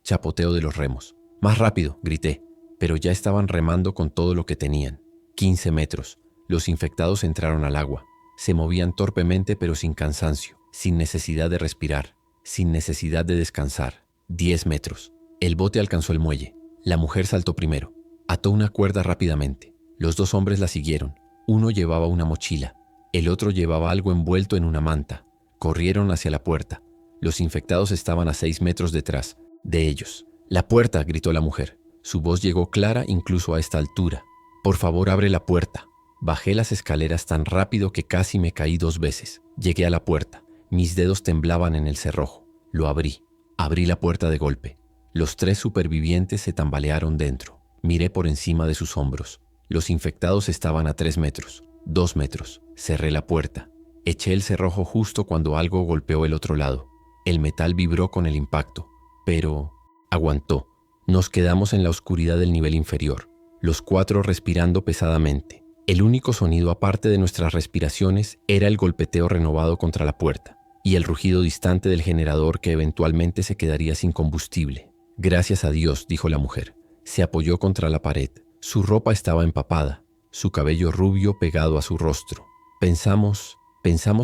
chapoteo de los remos. «Más rápido», grité, pero ya estaban remando con todo lo que tenían. 15 metros. Los infectados entraron al agua. Se movían torpemente pero sin cansancio, sin necesidad de respirar, sin necesidad de descansar. 10 metros. El bote alcanzó el muelle. La mujer saltó primero. Ató una cuerda rápidamente. Los 2 hombres la siguieron. Uno llevaba una mochila. El otro llevaba algo envuelto en una manta. Corrieron hacia la puerta. Los infectados estaban a 6 metros detrás de ellos. «¡La puerta!», gritó la mujer. Su voz llegó clara incluso a esta altura. Por favor, abre la puerta. Bajé las escaleras tan rápido que casi me caí 2 veces. Llegué a la puerta. Mis dedos temblaban en el cerrojo. Lo abrí. Abrí la puerta de golpe. Los 3 supervivientes se tambalearon dentro. Miré por encima de sus hombros. Los infectados estaban a 3 metros, 2 metros. Cerré la puerta. Eché el cerrojo justo cuando algo golpeó el otro lado. El metal vibró con el impacto, pero aguantó. Nos quedamos en la oscuridad del nivel inferior, los 4 respirando pesadamente. El único sonido aparte de nuestras respiraciones era el golpeteo renovado contra la puerta y el rugido distante del generador que eventualmente se quedaría sin combustible. Gracias a Dios, dijo la mujer. Se apoyó contra la pared. Su ropa estaba empapada, su cabello rubio pegado a su rostro. Pensamos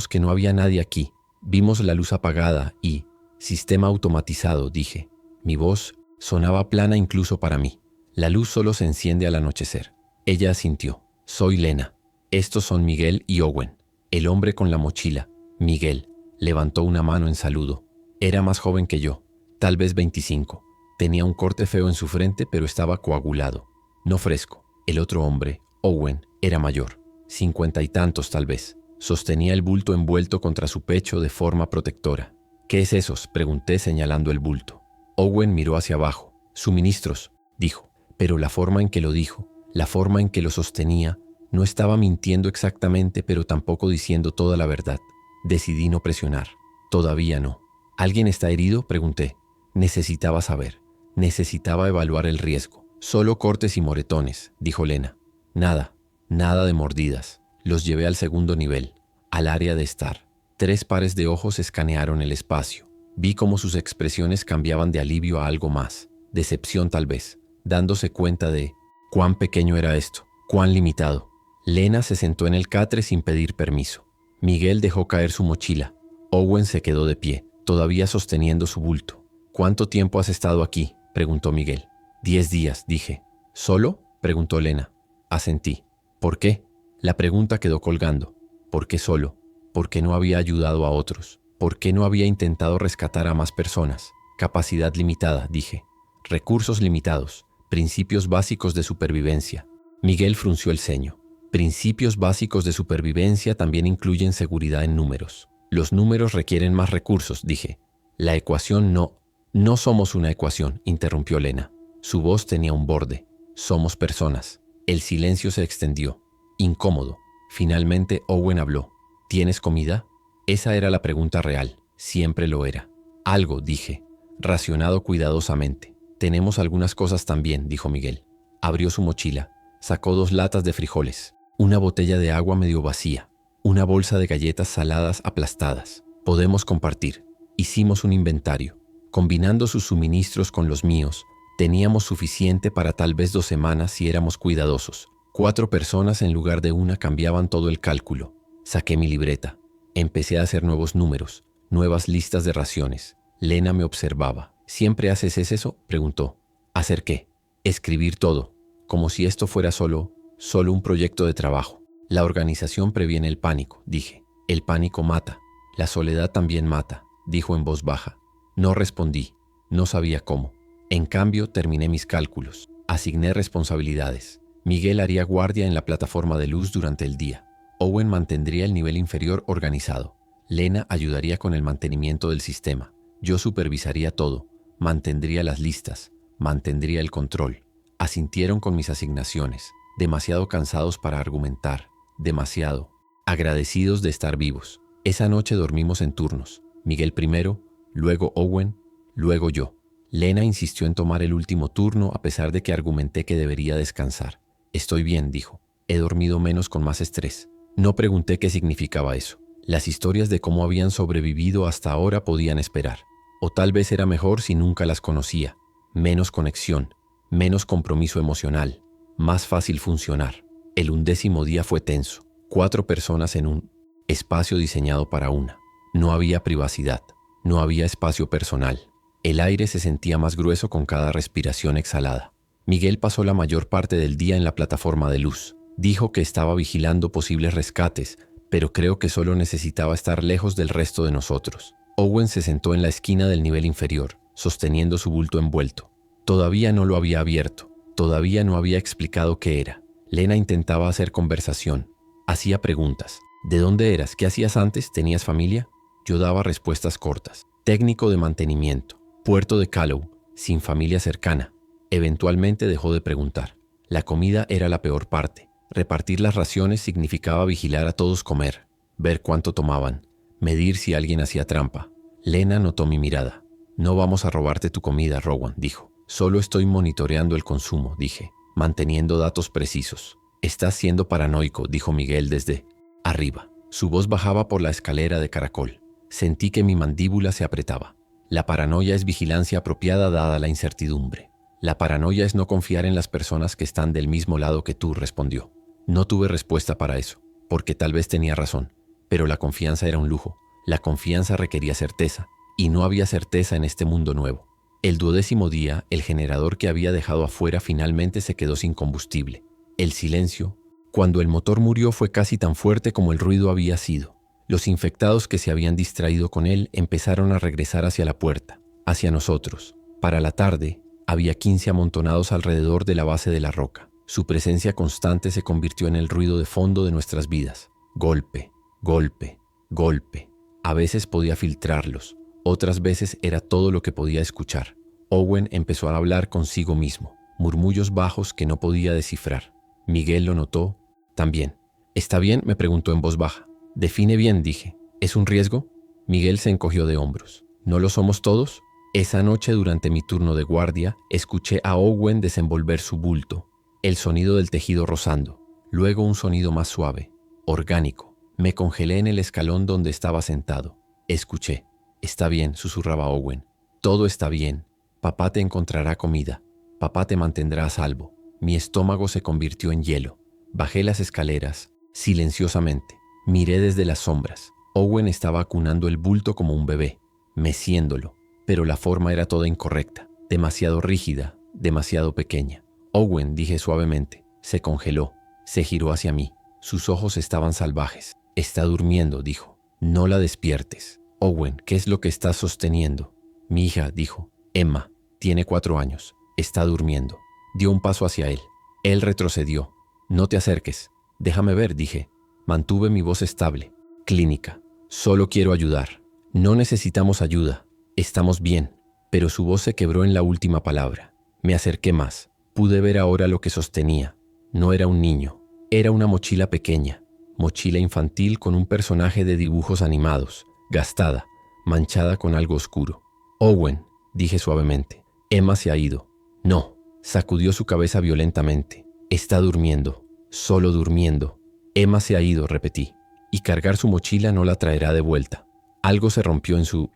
que no había nadie aquí. Vimos la luz apagada y sistema automatizado, dije. Mi voz sonaba plana incluso para mí. La luz solo se enciende al anochecer. Ella asintió. Soy Lena. Estos son Miguel y Owen. El hombre con la mochila, Miguel, levantó una mano en saludo. Era más joven que yo, tal vez 25. Tenía un corte feo en su frente, pero estaba coagulado, no fresco. El otro hombre, Owen, era mayor, 50 y tantos tal vez. Sostenía el bulto envuelto contra su pecho de forma protectora. ¿Qué es esos?, pregunté señalando el bulto. Owen miró hacia abajo. Suministros, dijo, pero la forma en que lo dijo, la forma en que lo sostenía, no estaba mintiendo exactamente, pero tampoco diciendo toda la verdad. Decidí no presionar. Todavía no. ¿Alguien está herido?, pregunté. Necesitaba saber. Necesitaba evaluar el riesgo. Solo cortes y moretones, dijo Lena. Nada de mordidas. Los llevé al segundo nivel, al área de estar. 3 pares de ojos escanearon el espacio. Vi cómo sus expresiones cambiaban de alivio a algo más, decepción tal vez, dándose cuenta de cuán pequeño era esto, cuán limitado. Lena se sentó en el catre sin pedir permiso. Miguel dejó caer su mochila. Owen se quedó de pie, todavía sosteniendo su bulto. ¿Cuánto tiempo has estado aquí?, preguntó Miguel. 10 días, dije. ¿Solo?, preguntó Lena. Asentí. ¿Por qué? La pregunta quedó colgando. ¿Por qué solo? ¿Por qué no había ayudado a otros? ¿Por qué no había intentado rescatar a más personas? Capacidad limitada, dije. Recursos limitados. Principios básicos de supervivencia. Miguel frunció el ceño. Principios básicos de supervivencia también incluyen seguridad en números. Los números requieren más recursos, dije. La ecuación no. No somos una ecuación, interrumpió Lena. Su voz tenía un borde. Somos personas. El silencio se extendió. Incómodo. Finalmente Owen habló. ¿Tienes comida? Esa era la pregunta real. Siempre lo era. Algo, dije. Racionado cuidadosamente. Tenemos algunas cosas también, dijo Miguel. Abrió su mochila. Sacó 2 latas de frijoles. Una botella de agua medio vacía. Una bolsa de galletas saladas aplastadas. Podemos compartir. Hicimos un inventario. Combinando sus suministros con los míos, teníamos suficiente para tal vez 2 semanas si éramos cuidadosos. 4 personas en lugar de una cambiaban todo el cálculo. Saqué mi libreta. Empecé a hacer nuevos números, nuevas listas de raciones. Lena me observaba. ¿Siempre haces eso?, preguntó. ¿Hacer qué? Escribir todo, como si esto fuera solo un proyecto de trabajo. La organización previene el pánico, dije. El pánico mata. La soledad también mata, dijo en voz baja. No respondí. No sabía cómo. En cambio, terminé mis cálculos. Asigné responsabilidades. Miguel haría guardia en la plataforma de luz durante el día. Owen mantendría el nivel inferior organizado. Lena ayudaría con el mantenimiento del sistema. Yo supervisaría todo. Mantendría las listas. Mantendría el control. Asintieron con mis asignaciones. Demasiado cansados para argumentar. Demasiado. Agradecidos de estar vivos. Esa noche dormimos en turnos. Miguel primero, luego Owen, luego yo. Lena insistió en tomar el último turno a pesar de que argumenté que debería descansar. Estoy bien, dijo. He dormido menos con más estrés. No pregunté qué significaba eso. Las historias de cómo habían sobrevivido hasta ahora podían esperar. O tal vez era mejor si nunca las conocía. Menos conexión, menos compromiso emocional, más fácil funcionar. El 11º día fue tenso. 4 personas en un espacio diseñado para una. No había privacidad, no había espacio personal. El aire se sentía más grueso con cada respiración exhalada. Miguel pasó la mayor parte del día en la plataforma de luz. Dijo que estaba vigilando posibles rescates, pero creo que solo necesitaba estar lejos del resto de nosotros. Owen se sentó en la esquina del nivel inferior, sosteniendo su bulto envuelto. Todavía no lo había abierto, todavía no había explicado qué era. Lena intentaba hacer conversación. Hacía preguntas. ¿De dónde eras? ¿Qué hacías antes? ¿Tenías familia? Yo daba respuestas cortas. Técnico de mantenimiento. Puerto de Callow. Sin familia cercana. Eventualmente dejó de preguntar. La comida era la peor parte. Repartir las raciones significaba vigilar a todos comer, ver cuánto tomaban, medir si alguien hacía trampa. Lena notó mi mirada. No vamos a robarte tu comida, Rowan, dijo. Solo estoy monitoreando el consumo, dije, manteniendo datos precisos. Estás siendo paranoico, dijo Miguel desde arriba. Su voz bajaba por la escalera de caracol. Sentí que mi mandíbula se apretaba. La paranoia es vigilancia apropiada dada la incertidumbre. La paranoia es no confiar en las personas que están del mismo lado que tú, respondió. No tuve respuesta para eso, porque tal vez tenía razón, pero la confianza era un lujo. La confianza requería certeza, y no había certeza en este mundo nuevo. El 12º día, el generador que había dejado afuera finalmente se quedó sin combustible. El silencio, cuando el motor murió, fue casi tan fuerte como el ruido había sido. Los infectados que se habían distraído con él empezaron a regresar hacia la puerta, hacia nosotros. Para la tarde, había 15 amontonados alrededor de la base de la roca. Su presencia constante se convirtió en el ruido de fondo de nuestras vidas. Golpe, golpe, golpe. A veces podía filtrarlos, otras veces era todo lo que podía escuchar. Owen empezó a hablar consigo mismo, murmullos bajos que no podía descifrar. Miguel lo notó también. ¿Está bien?, me preguntó en voz baja. Define bien, dije. ¿Es un riesgo? Miguel se encogió de hombros. ¿No lo somos todos? Esa noche, durante mi turno de guardia, escuché a Owen desenvolver su bulto, el sonido del tejido rozando, luego un sonido más suave, orgánico. Me congelé en el escalón donde estaba sentado. Escuché. Está bien, susurraba Owen. Todo está bien. Papá te encontrará comida. Papá te mantendrá a salvo. Mi estómago se convirtió en hielo. Bajé las escaleras, silenciosamente. Miré desde las sombras. Owen estaba acunando el bulto como un bebé, meciéndolo. Pero la forma era toda incorrecta, demasiado rígida, demasiado pequeña. Owen, dije suavemente, se congeló, se giró hacia mí. Sus ojos estaban salvajes. Está durmiendo, dijo. No la despiertes. Owen, ¿qué es lo que estás sosteniendo? Mi hija, dijo. Emma, tiene 4 años. Está durmiendo. Dio un paso hacia él. Él retrocedió. No te acerques. Déjame ver, dije. Mantuve mi voz estable. Clínica. Solo quiero ayudar. No necesitamos ayuda. Estamos bien, pero su voz se quebró en la última palabra. Me acerqué más. Pude ver ahora lo que sostenía. No era un niño, era una mochila pequeña, mochila infantil con un personaje de dibujos animados, gastada, manchada con algo oscuro. Owen, dije suavemente. Emma se ha ido. No, sacudió su cabeza violentamente. Está durmiendo, solo durmiendo. Emma se ha ido, repetí, y cargar su mochila no la traerá de vuelta. Algo se rompió en su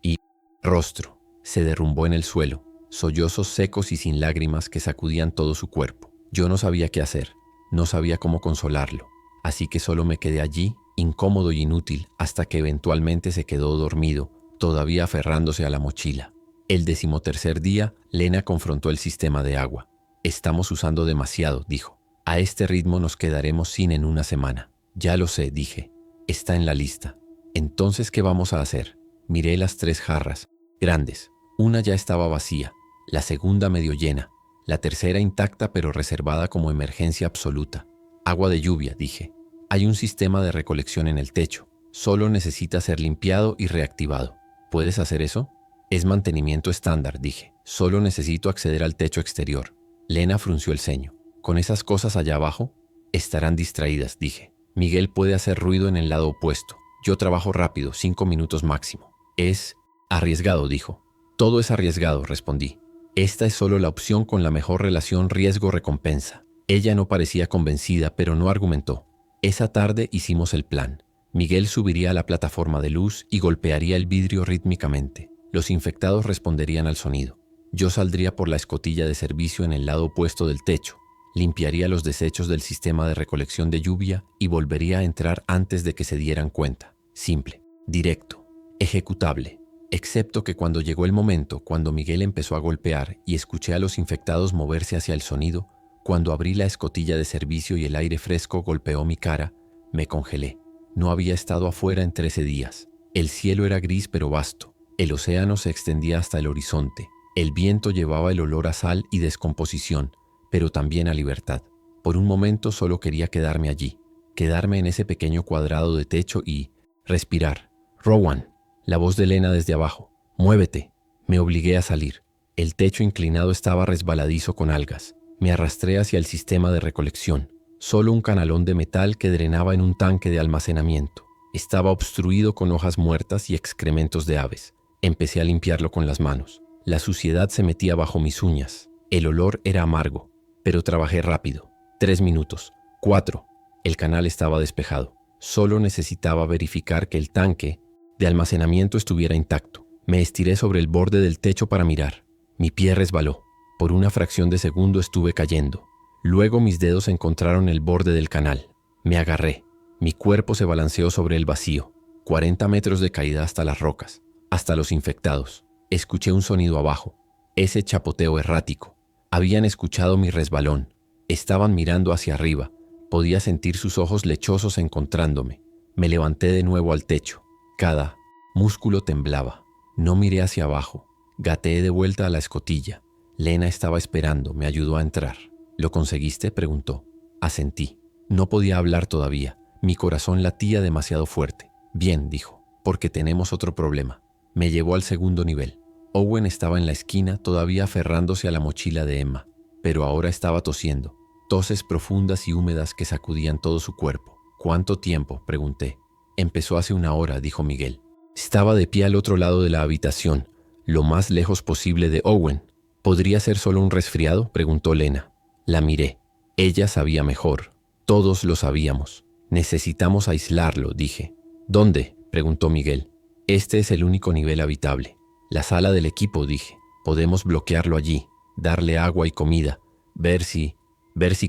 rostro, se derrumbó en el suelo, sollozos secos y sin lágrimas que sacudían todo su cuerpo. Yo no sabía qué hacer, no sabía cómo consolarlo, así que solo me quedé allí, incómodo y inútil, hasta que eventualmente se quedó dormido, todavía aferrándose a la mochila. El 13º día, Lena confrontó el sistema de agua. Estamos usando demasiado, dijo. A este ritmo nos quedaremos sin en una semana. Ya lo sé, dije. Está en la lista. Entonces, ¿qué vamos a hacer? Miré las 3 jarras, grandes. Una ya estaba vacía, la segunda medio llena, la tercera intacta pero reservada como emergencia absoluta. Agua de lluvia, dije. Hay un sistema de recolección en el techo. Solo necesita ser limpiado y reactivado. ¿Puedes hacer eso? Es mantenimiento estándar, dije. Solo necesito acceder al techo exterior. Lena frunció el ceño. ¿Con esas cosas allá abajo? Estarán distraídas, dije. Miguel puede hacer ruido en el lado opuesto. Yo trabajo rápido, 5 minutos máximo. Es arriesgado, dijo. Todo es arriesgado, respondí. Esta es solo la opción con la mejor relación riesgo-recompensa. Ella no parecía convencida, pero no argumentó. Esa tarde hicimos el plan. Miguel subiría a la plataforma de luz y golpearía el vidrio rítmicamente. Los infectados responderían al sonido. Yo saldría por la escotilla de servicio en el lado opuesto del techo. Limpiaría los desechos del sistema de recolección de lluvia y volvería a entrar antes de que se dieran cuenta. Simple, directo, ejecutable. Excepto que cuando llegó el momento, cuando Miguel empezó a golpear y escuché a los infectados moverse hacia el sonido, cuando abrí la escotilla de servicio y el aire fresco golpeó mi cara, me congelé. No había estado afuera en 13 días. El cielo era gris pero vasto. El océano se extendía hasta el horizonte. El viento llevaba el olor a sal y descomposición, pero también a libertad. Por un momento solo quería quedarme allí, quedarme en ese pequeño cuadrado de techo y respirar. «Rowan», la voz de Lena desde abajo. «Muévete». Me obligué a salir. El techo inclinado estaba resbaladizo con algas. Me arrastré hacia el sistema de recolección. Solo un canalón de metal que drenaba en un tanque de almacenamiento. Estaba obstruido con hojas muertas y excrementos de aves. Empecé a limpiarlo con las manos. La suciedad se metía bajo mis uñas. El olor era amargo, pero trabajé rápido. 3 minutos. 4. El canal estaba despejado. Solo necesitaba verificar que el tanque de almacenamiento estuviera intacto. Me estiré sobre el borde del techo para mirar. Mi pie resbaló. Por una fracción de segundo estuve cayendo. Luego mis dedos encontraron el borde del canal. Me agarré. Mi cuerpo se balanceó sobre el vacío. 40 metros de caída hasta las rocas, hasta los infectados. Escuché un sonido abajo. Ese chapoteo errático. Habían escuchado mi resbalón. Estaban mirando hacia arriba. Podía sentir sus ojos lechosos encontrándome. Me levanté de nuevo al techo. Cada músculo temblaba. No miré hacia abajo. Gateé de vuelta a la escotilla. Lena estaba esperando, me ayudó a entrar. ¿Lo conseguiste?, preguntó. Asentí. No podía hablar todavía. Mi corazón latía demasiado fuerte. Bien, dijo, porque tenemos otro problema. Me llevó al segundo nivel. Owen estaba en la esquina, todavía aferrándose a la mochila de Emma, pero ahora estaba tosiendo. Toses profundas y húmedas que sacudían todo su cuerpo. ¿Cuánto tiempo?, pregunté. Empezó hace 1 hora, dijo Miguel. Estaba de pie al otro lado de la habitación, lo más lejos posible de Owen. ¿Podría ser solo un resfriado?, preguntó Lena. La miré. Ella sabía mejor. Todos lo sabíamos. Necesitamos aislarlo, dije. ¿Dónde?, preguntó Miguel. Este es el único nivel habitable. La sala del equipo, dije. Podemos bloquearlo allí, darle agua y comida. ¿Ver si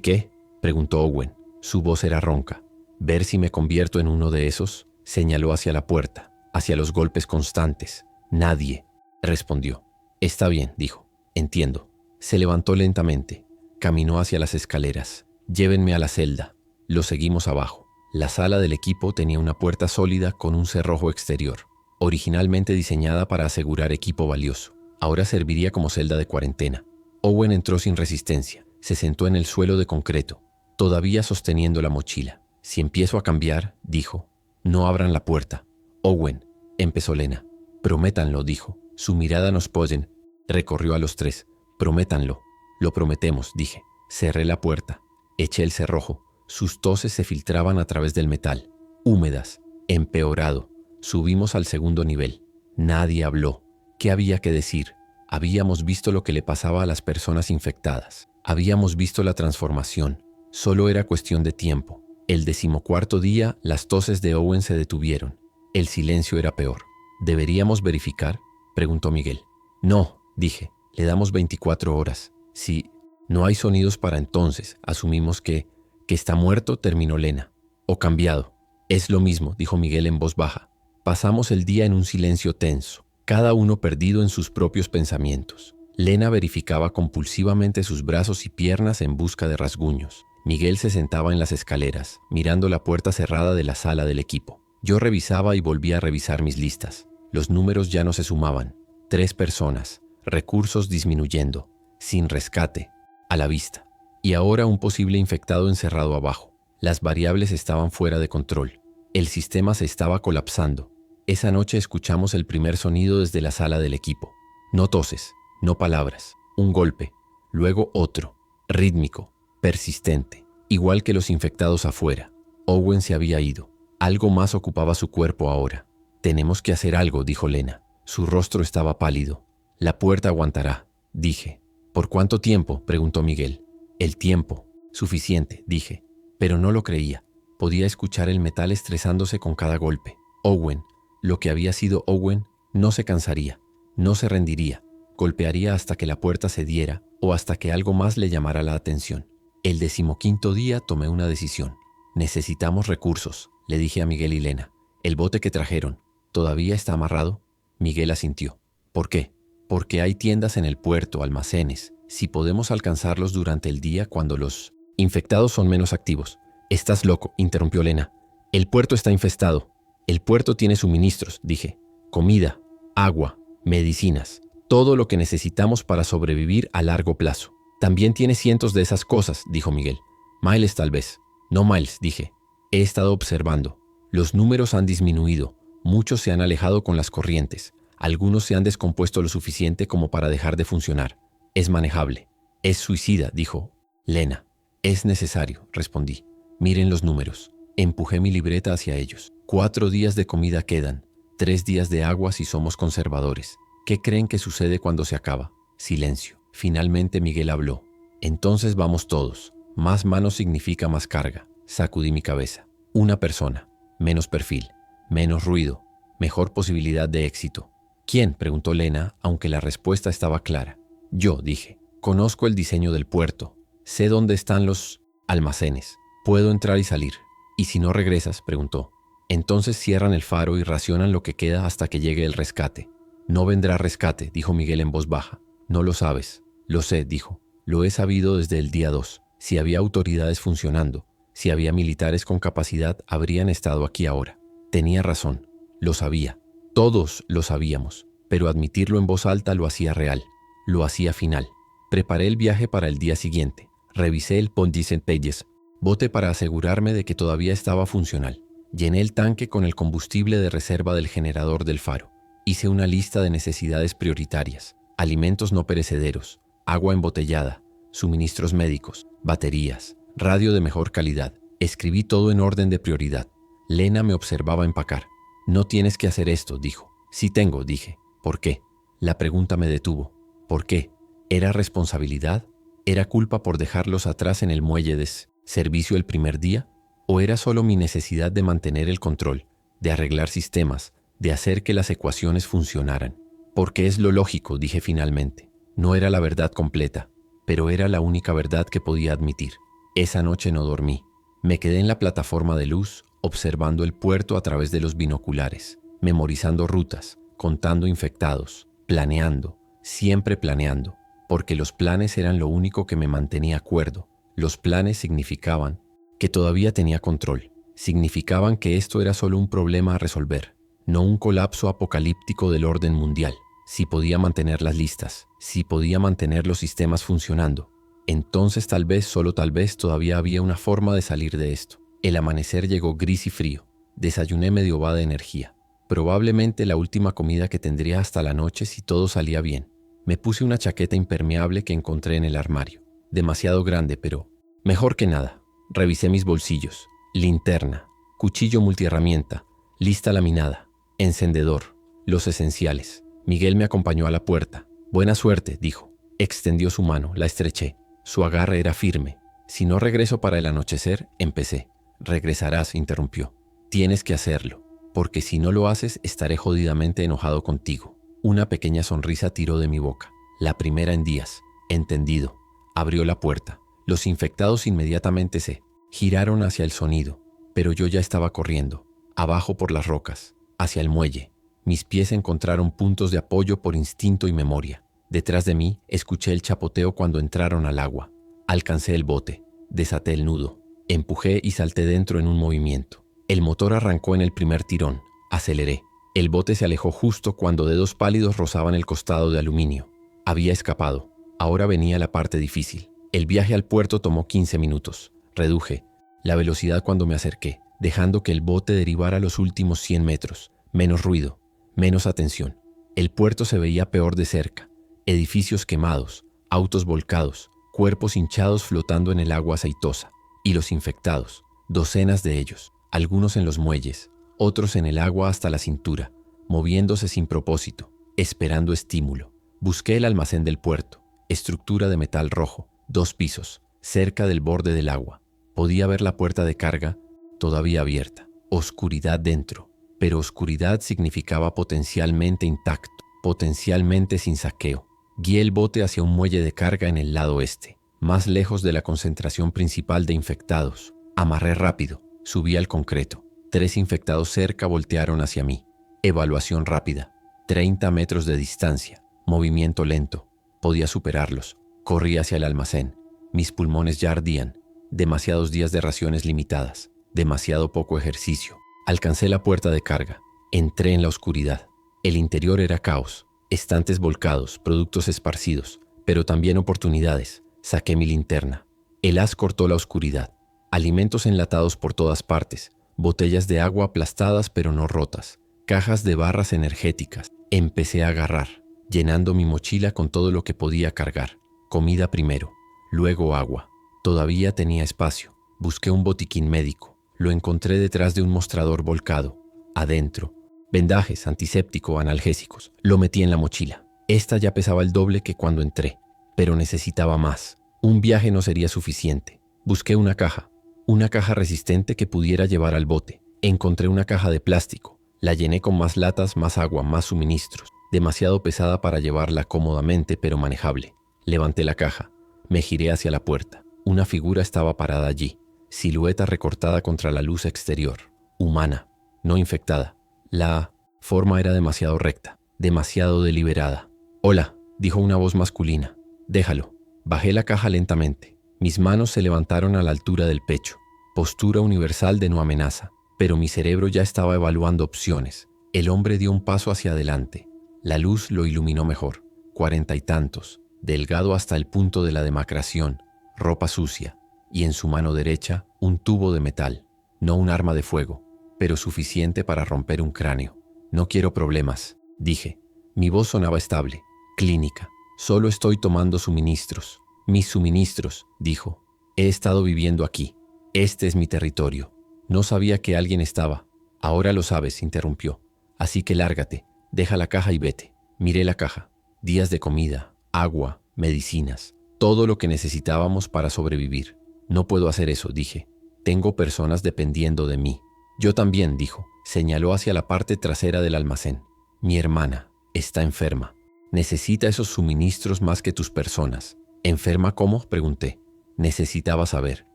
qué?, preguntó Owen. Su voz era ronca. ¿Ver si me convierto en uno de esos?, señaló hacia la puerta, hacia los golpes constantes. Nadie, respondió. Está bien, dijo. Entiendo. Se levantó lentamente. Caminó hacia las escaleras. Llévenme a la celda. Lo seguimos abajo. La sala del equipo tenía una puerta sólida con un cerrojo exterior, originalmente diseñada para asegurar equipo valioso. Ahora serviría como celda de cuarentena. Owen entró sin resistencia. Se sentó en el suelo de concreto, todavía sosteniendo la mochila. Si empiezo a cambiar, dijo, no abran la puerta. Owen, empezó Lena. Prométanlo, dijo. Su mirada nos posen. Recorrió a los 3. Prométanlo. Lo prometemos, dije. Cerré la puerta. Eché el cerrojo. Sus toses se filtraban a través del metal. Húmedas. Empeorado. Subimos al segundo nivel. Nadie habló. ¿Qué había que decir? Habíamos visto lo que le pasaba a las personas infectadas. Habíamos visto la transformación. Solo era cuestión de tiempo. El 14º día, las toses de Owen se detuvieron. El silencio era peor. ¿Deberíamos verificar?, preguntó Miguel. No, dije. Le damos 24 horas. Si no hay sonidos para entonces, asumimos que está muerto, terminó Lena. O cambiado. Es lo mismo, dijo Miguel en voz baja. Pasamos el día en un silencio tenso, cada uno perdido en sus propios pensamientos. Lena verificaba compulsivamente sus brazos y piernas en busca de rasguños. Miguel se sentaba en las escaleras, mirando la puerta cerrada de la sala del equipo. Yo revisaba y volvía a revisar mis listas. Los números ya no se sumaban. 3 personas, recursos disminuyendo, sin rescate, a la vista. Y ahora un posible infectado encerrado abajo. Las variables estaban fuera de control. El sistema se estaba colapsando. Esa noche escuchamos el primer sonido desde la sala del equipo. No toses. No palabras, un golpe, luego otro, rítmico, persistente, igual que los infectados afuera. Owen se había ido. Algo más ocupaba su cuerpo ahora. Tenemos que hacer algo, dijo Lena. Su rostro estaba pálido. La puerta aguantará, dije. ¿Por cuánto tiempo?, preguntó Miguel. El tiempo. Suficiente, dije. Pero no lo creía. Podía escuchar el metal estresándose con cada golpe. Owen, lo que había sido Owen, no se cansaría, no se rendiría. Golpearía hasta que la puerta cediera o hasta que algo más le llamara la atención. El 15º día tomé una decisión. Necesitamos recursos, le dije a Miguel y Lena. El bote que trajeron, ¿todavía está amarrado? Miguel asintió. ¿Por qué? Porque hay tiendas en el puerto, almacenes. Si podemos alcanzarlos durante el día cuando los infectados son menos activos. Estás loco, interrumpió Lena. El puerto está infestado. El puerto tiene suministros, dije. Comida, agua, medicinas. Todo lo que necesitamos para sobrevivir a largo plazo. También tiene cientos de esas cosas, dijo Miguel. Miles tal vez. No, Miles, dije. He estado observando. Los números han disminuido. Muchos se han alejado con las corrientes. Algunos se han descompuesto lo suficiente como para dejar de funcionar. Es manejable. Es suicida, dijo Lena. Es necesario, respondí. Miren los números. Empujé mi libreta hacia ellos. 4 días de comida quedan. 3 días de agua si somos conservadores. ¿Qué creen que sucede cuando se acaba? Silencio. Finalmente Miguel habló. Entonces vamos todos. Más manos significa más carga. Sacudí mi cabeza. Una persona. Menos perfil. Menos ruido. Mejor posibilidad de éxito. ¿Quién?, preguntó Lena, aunque la respuesta estaba clara. Yo, dije. Conozco el diseño del puerto. Sé dónde están los almacenes. Puedo entrar y salir. ¿Y si no regresas?, preguntó. Entonces cierran el faro y racionan lo que queda hasta que llegue el rescate. No vendrá rescate, dijo Miguel en voz baja. No lo sabes. Lo sé, dijo. Lo he sabido desde el día 2. Si había autoridades funcionando, si había militares con capacidad, habrían estado aquí ahora. Tenía razón. Lo sabía. Todos lo sabíamos. Pero admitirlo en voz alta lo hacía real. Lo hacía final. Preparé el viaje para el día siguiente. Revisé el Pondicent Pages. Bote para asegurarme de que todavía estaba funcional. Llené el tanque con el combustible de reserva del generador del faro. Hice una lista de necesidades prioritarias. Alimentos no perecederos, agua embotellada, suministros médicos, baterías, radio de mejor calidad. Escribí todo en orden de prioridad. Lena me observaba empacar. No tienes que hacer esto, dijo. Sí tengo, dije. ¿Por qué? La pregunta me detuvo. ¿Por qué? ¿Era responsabilidad? ¿Era culpa por dejarlos atrás en el muelle de servicio el primer día? ¿O era solo mi necesidad de mantener el control, de arreglar sistemas, de hacer que las ecuaciones funcionaran? Porque es lo lógico, dije finalmente. No era la verdad completa, pero era la única verdad que podía admitir. Esa noche no dormí. Me quedé en la plataforma de luz, observando el puerto a través de los binoculares, memorizando rutas, contando infectados, planeando, siempre planeando, porque los planes eran lo único que me mantenía cuerdo. Los planes significaban que todavía tenía control, significaban que esto era solo un problema a resolver, no un colapso apocalíptico del orden mundial. Si podía mantener las listas, si podía mantener los sistemas funcionando, entonces tal vez, solo tal vez, todavía había una forma de salir de esto. El amanecer llegó gris y frío. Desayuné medio va de energía. Probablemente la última comida que tendría hasta la noche si todo salía bien. Me puse una chaqueta impermeable que encontré en el armario. Demasiado grande, pero mejor que nada. Revisé mis bolsillos. Linterna, cuchillo multiherramienta, lista laminada, encendedor, los esenciales. Miguel me acompañó a la puerta. Buena suerte, dijo. Extendió su mano, la estreché. Su agarre era firme. Si no regreso para el anochecer, empecé. Regresarás, interrumpió. Tienes que hacerlo, porque si no lo haces, estaré jodidamente enojado contigo. Una pequeña sonrisa tiró de mi boca. La primera en días. Entendido. Abrió la puerta. Los infectados inmediatamente se giraron hacia el sonido, pero yo ya estaba corriendo, abajo por las rocas, hacia el muelle. Mis pies encontraron puntos de apoyo por instinto y memoria. Detrás de mí, escuché el chapoteo cuando entraron al agua. Alcancé el bote, desaté el nudo, empujé y salté dentro en un movimiento. El motor arrancó en el primer tirón, aceleré. El bote se alejó justo cuando dedos pálidos rozaban el costado de aluminio. Había escapado. Ahora venía la parte difícil. El viaje al puerto tomó 15 minutos. Reduje la velocidad cuando me acerqué, dejando que el bote derivara los últimos 100 metros. Menos ruido, menos atención. El puerto se veía peor de cerca. Edificios quemados, autos volcados, cuerpos hinchados flotando en el agua aceitosa. Y los infectados, docenas de ellos, algunos en los muelles, otros en el agua hasta la cintura, moviéndose sin propósito, esperando estímulo. Busqué el almacén del puerto, estructura de metal rojo, 2 pisos, cerca del borde del agua. Podía ver la puerta de carga todavía abierta. Oscuridad dentro, pero oscuridad significaba potencialmente intacto, potencialmente sin saqueo. Guié el bote hacia un muelle de carga en el lado este, más lejos de la concentración principal de infectados. Amarré rápido, subí al concreto. 3 infectados cerca voltearon hacia mí. Evaluación rápida. 30 metros de distancia. Movimiento lento. Podía superarlos. Corrí hacia el almacén. Mis pulmones ya ardían. Demasiados días de raciones limitadas. Demasiado poco ejercicio. Alcancé la puerta de carga. Entré en la oscuridad. El interior era caos. Estantes volcados, productos esparcidos, pero también oportunidades. Saqué mi linterna. El haz cortó la oscuridad. Alimentos enlatados por todas partes, botellas de agua aplastadas pero no rotas, cajas de barras energéticas. Empecé a agarrar, llenando mi mochila con todo lo que podía cargar. Comida primero, luego agua. Todavía tenía espacio. Busqué un botiquín médico. Lo encontré detrás de un mostrador volcado. Adentro, vendajes, antiséptico, analgésicos. Lo metí en la mochila. Esta ya pesaba el doble que cuando entré, pero necesitaba más. Un viaje no sería suficiente. Busqué una caja resistente que pudiera llevar al bote. Encontré una caja de plástico. La llené con más latas, más agua, más suministros. Demasiado pesada para llevarla cómodamente, pero manejable. Levanté la caja. Me giré hacia la puerta. Una figura estaba parada allí, silueta recortada contra la luz exterior. Humana, no infectada. La forma era demasiado recta, demasiado deliberada. «Hola», dijo una voz masculina. «Déjalo». Bajé la caja lentamente. Mis manos se levantaron a la altura del pecho. Postura universal de no amenaza. Pero mi cerebro ya estaba evaluando opciones. El hombre dio un paso hacia adelante. La luz lo iluminó mejor. 40 y tantos, delgado hasta el punto de la demacración, ropa sucia, y en su mano derecha un tubo de metal. No un arma de fuego, pero suficiente para romper un cráneo. «No quiero problemas», dije. Mi voz sonaba estable, clínica. «Solo estoy tomando suministros». «Mis suministros», dijo. «He estado viviendo aquí. Este es mi territorio». No sabía que alguien estaba. «Ahora lo sabes», interrumpió. «Así que lárgate, deja la caja y vete». Miré la caja. Días de comida, agua, medicinas. Todo lo que necesitábamos para sobrevivir. «No puedo hacer eso», dije. «Tengo personas dependiendo de mí». «Yo también», dijo. Señaló hacia la parte trasera del almacén. «Mi hermana está enferma. Necesita esos suministros más que tus personas». «¿Enferma cómo?», pregunté. Necesitaba saber.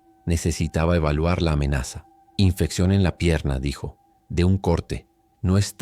Necesitaba evaluar la amenaza. «Infección en la pierna», dijo. «De un corte. No es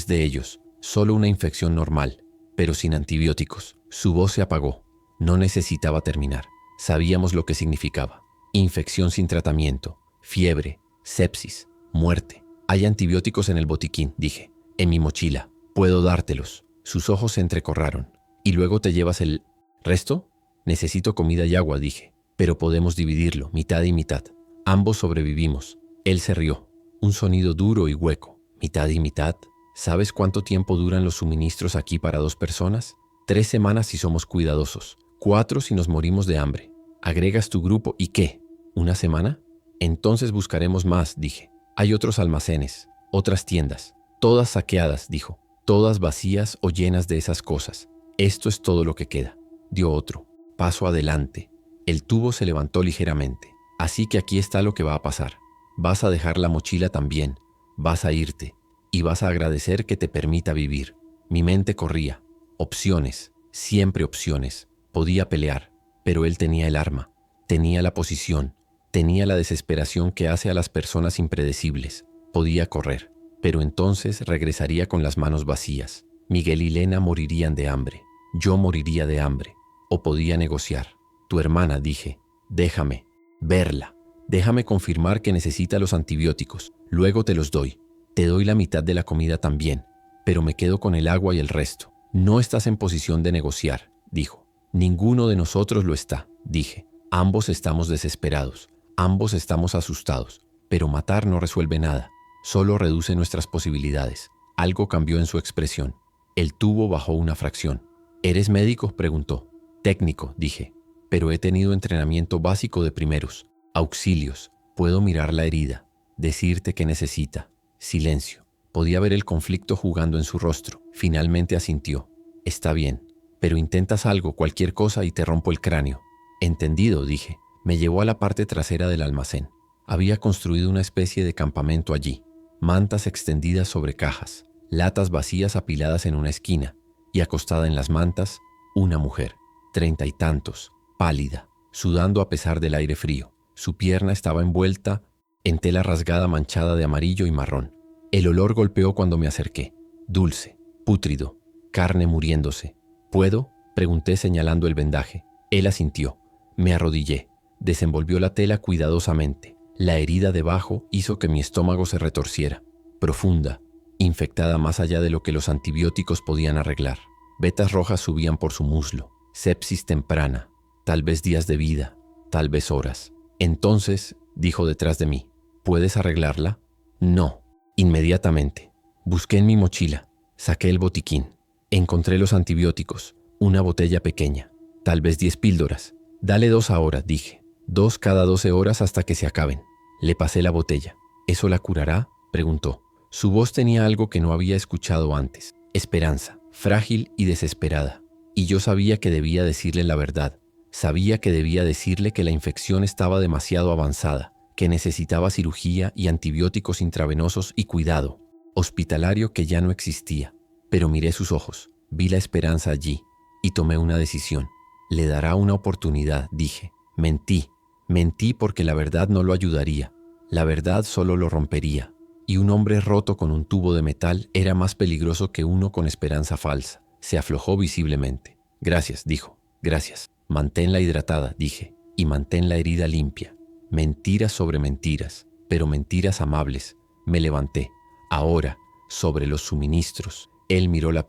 de ellos. Solo una infección normal, pero sin antibióticos». Su voz se apagó. No necesitaba terminar. Sabíamos lo que significaba. Infección sin tratamiento, fiebre, sepsis, muerte. «Hay antibióticos en el botiquín», dije. «En mi mochila. Puedo dártelos». Sus ojos se entrecorraron. «¿Y luego te llevas el resto?» «Necesito comida y agua», dije. «Pero podemos dividirlo, mitad y mitad». Ambos sobrevivimos. Él se rió. Un sonido duro y hueco. «¿Mitad y mitad? ¿Sabes cuánto tiempo duran los suministros aquí para 2 personas? 3 semanas si somos cuidadosos. 4 si nos morimos de hambre. Agregas tu grupo y ¿qué? ¿1 semana? Entonces buscaremos más», dije. «Hay otros almacenes, otras tiendas, todas saqueadas», dijo. «Todas vacías o llenas de esas cosas. Esto es todo lo que queda». Dio otro paso adelante. El tubo se levantó ligeramente. «Así que aquí está lo que va a pasar. Vas a dejar la mochila también. Vas a irte. Y vas a agradecer que te permita vivir». Mi mente corría. Opciones, siempre opciones. Podía pelear, pero él tenía el arma. Tenía la posición. Tenía la desesperación que hace a las personas impredecibles. Podía correr, pero entonces regresaría con las manos vacías. Miguel y Lena morirían de hambre. Yo moriría de hambre. O podía negociar. «Tu hermana», dije. «Déjame verla. Déjame confirmar que necesita los antibióticos. Luego te los doy. Te doy la mitad de la comida también, pero me quedo con el agua y el resto». «No estás en posición de negociar», dijo. «Ninguno de nosotros lo está», dije. «Ambos estamos desesperados. Ambos estamos asustados. Pero matar no resuelve nada. Solo reduce nuestras posibilidades». Algo cambió en su expresión. El tubo bajó una fracción. «¿Eres médico?», preguntó. «Técnico», dije. «Pero he tenido entrenamiento básico de primeros. Auxilios. Puedo mirar la herida. Decirte qué necesita». Silencio. Podía ver el conflicto jugando en su rostro. Finalmente asintió. «Está bien. Pero intentas algo, cualquier cosa, y te rompo el cráneo». «Entendido», dije. Me llevó a la parte trasera del almacén. Había construido una especie de campamento allí. Mantas extendidas sobre cajas. Latas vacías apiladas en una esquina. Y acostada en las mantas, una mujer. 30 y tantos. Pálida. Sudando a pesar del aire frío. Su pierna estaba envuelta en tela rasgada manchada de amarillo y marrón. El olor golpeó cuando me acerqué. Dulce. Pútrido. Carne muriéndose. «¿Puedo?», pregunté señalando el vendaje. Él asintió. Me arrodillé. Desenvolvió la tela cuidadosamente. La herida debajo hizo que mi estómago se retorciera. Profunda, infectada más allá de lo que los antibióticos podían arreglar. Vetas rojas subían por su muslo. Sepsis temprana. Tal vez días de vida. tal vez horas. Entonces, dijo detrás de mí, ¿puedes arreglarla? No. Inmediatamente. Busqué en mi mochila, saqué el botiquín. Encontré los antibióticos, una botella pequeña, tal vez 10 píldoras. Dale 2 ahora, dije. 2 cada 12 horas hasta que se acaben. Le pasé la botella. ¿Eso la curará?, preguntó. Su voz tenía algo que no había escuchado antes. Esperanza, frágil y desesperada. Y yo sabía que debía decirle la verdad. Sabía que debía decirle que la infección estaba demasiado avanzada, que necesitaba cirugía y antibióticos intravenosos y cuidado hospitalario que ya no existía. Pero miré sus ojos, vi la esperanza allí y tomé una decisión. Le dará una oportunidad, dije. Mentí porque la verdad no lo ayudaría. La verdad solo lo rompería. Y un hombre roto con un tubo de metal era más peligroso que uno con esperanza falsa. Se aflojó visiblemente. Gracias, dijo. Gracias. Manténla hidratada, dije, y mantén la herida limpia. Mentiras sobre mentiras, pero mentiras amables. Me levanté. Ahora, sobre los suministros. Él miró la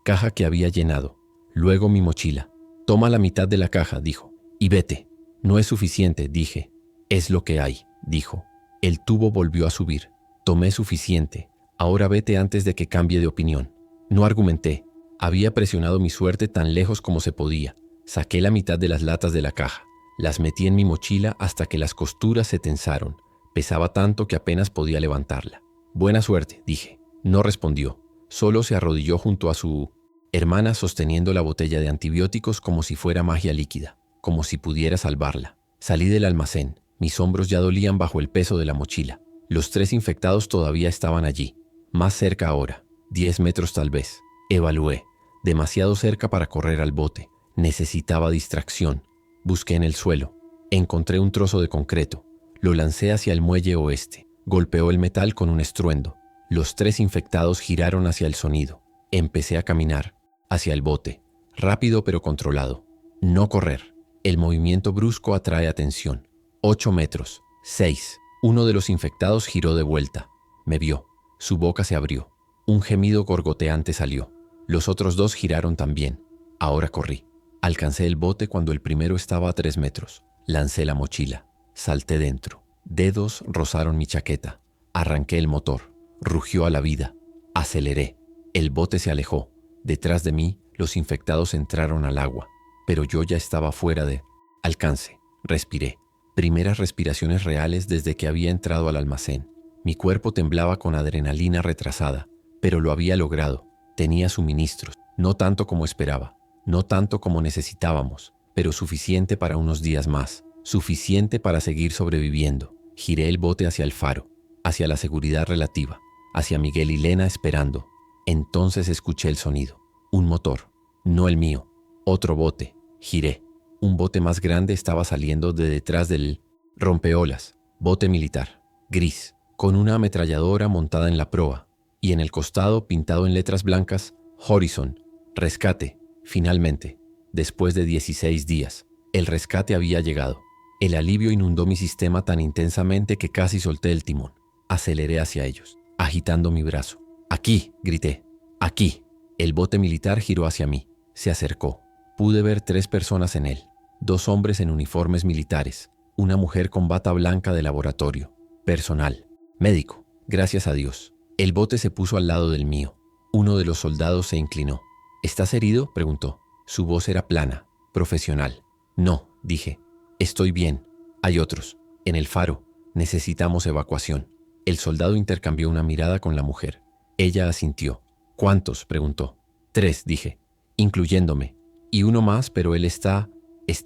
caja que había llenado. Luego mi mochila. Toma la mitad de la caja, dijo, y vete. No es suficiente, dije. Es lo que hay, dijo. El tubo volvió a subir. Tomé suficiente. Ahora vete antes de que cambie de opinión. No argumenté. Había presionado mi suerte tan lejos como se podía. Saqué la mitad de las latas de la caja. Las metí en mi mochila hasta que las costuras se tensaron. Pesaba tanto que apenas podía levantarla. Buena suerte, dije. No respondió. Solo se arrodilló junto a su hermana sosteniendo la botella de antibióticos como si fuera magia líquida, como si pudiera salvarla. Salí del almacén. Mis hombros ya dolían bajo el peso de la mochila. Los 3 infectados todavía estaban allí. Más cerca ahora. 10 metros tal vez. Evalué. Demasiado cerca para correr al bote. Necesitaba distracción. Busqué en el suelo. Encontré un trozo de concreto. Lo lancé hacia el muelle oeste. Golpeó el metal con un estruendo. Los 3 infectados giraron hacia el sonido. Empecé a caminar. Hacia el bote. Rápido pero controlado. No correr. El movimiento brusco atrae atención. 8 metros. 6. Uno de los infectados giró de vuelta. Me vio. Su boca se abrió. Un gemido gorgoteante salió. Los otros 2 giraron también. Ahora corrí. Alcancé el bote cuando el primero estaba a 3 metros. Lancé la mochila. Salté dentro. Dedos rozaron mi chaqueta. Arranqué el motor. Rugió a la vida. Aceleré. El bote se alejó. Detrás de mí, los infectados entraron al agua. Pero yo ya estaba fuera de alcance. Respiré. Primeras respiraciones reales desde que había entrado al almacén. Mi cuerpo temblaba con adrenalina retrasada, pero lo había logrado. Tenía suministros, no tanto como esperaba, no tanto como necesitábamos, pero suficiente para unos días más, suficiente para seguir sobreviviendo. Giré el bote hacia el faro, hacia la seguridad relativa, hacia Miguel y Lena esperando. Entonces escuché el sonido. Un motor, no el mío, otro bote. Giré. Un bote más grande estaba saliendo de detrás del rompeolas, bote militar, gris, con una ametralladora montada en la proa, y en el costado pintado en letras blancas, Horizon, rescate. Finalmente, después de 16 días, el rescate había llegado. El alivio inundó mi sistema tan intensamente que casi solté el timón. Aceleré hacia ellos, agitando mi brazo. ¡Aquí!, grité. ¡Aquí! El bote militar giró hacia mí. Se acercó. Pude ver 3 personas en él. 2 hombres en uniformes militares. Una mujer con bata blanca de laboratorio. Personal. Médico. Gracias a Dios. El bote se puso al lado del mío. Uno de los soldados se inclinó. ¿Estás herido?, preguntó. Su voz era plana, profesional. No, dije. Estoy bien. Hay otros. En el faro. Necesitamos evacuación. El soldado intercambió una mirada con la mujer. Ella asintió. ¿Cuántos?, preguntó. 3, dije, incluyéndome. Y uno más, pero él está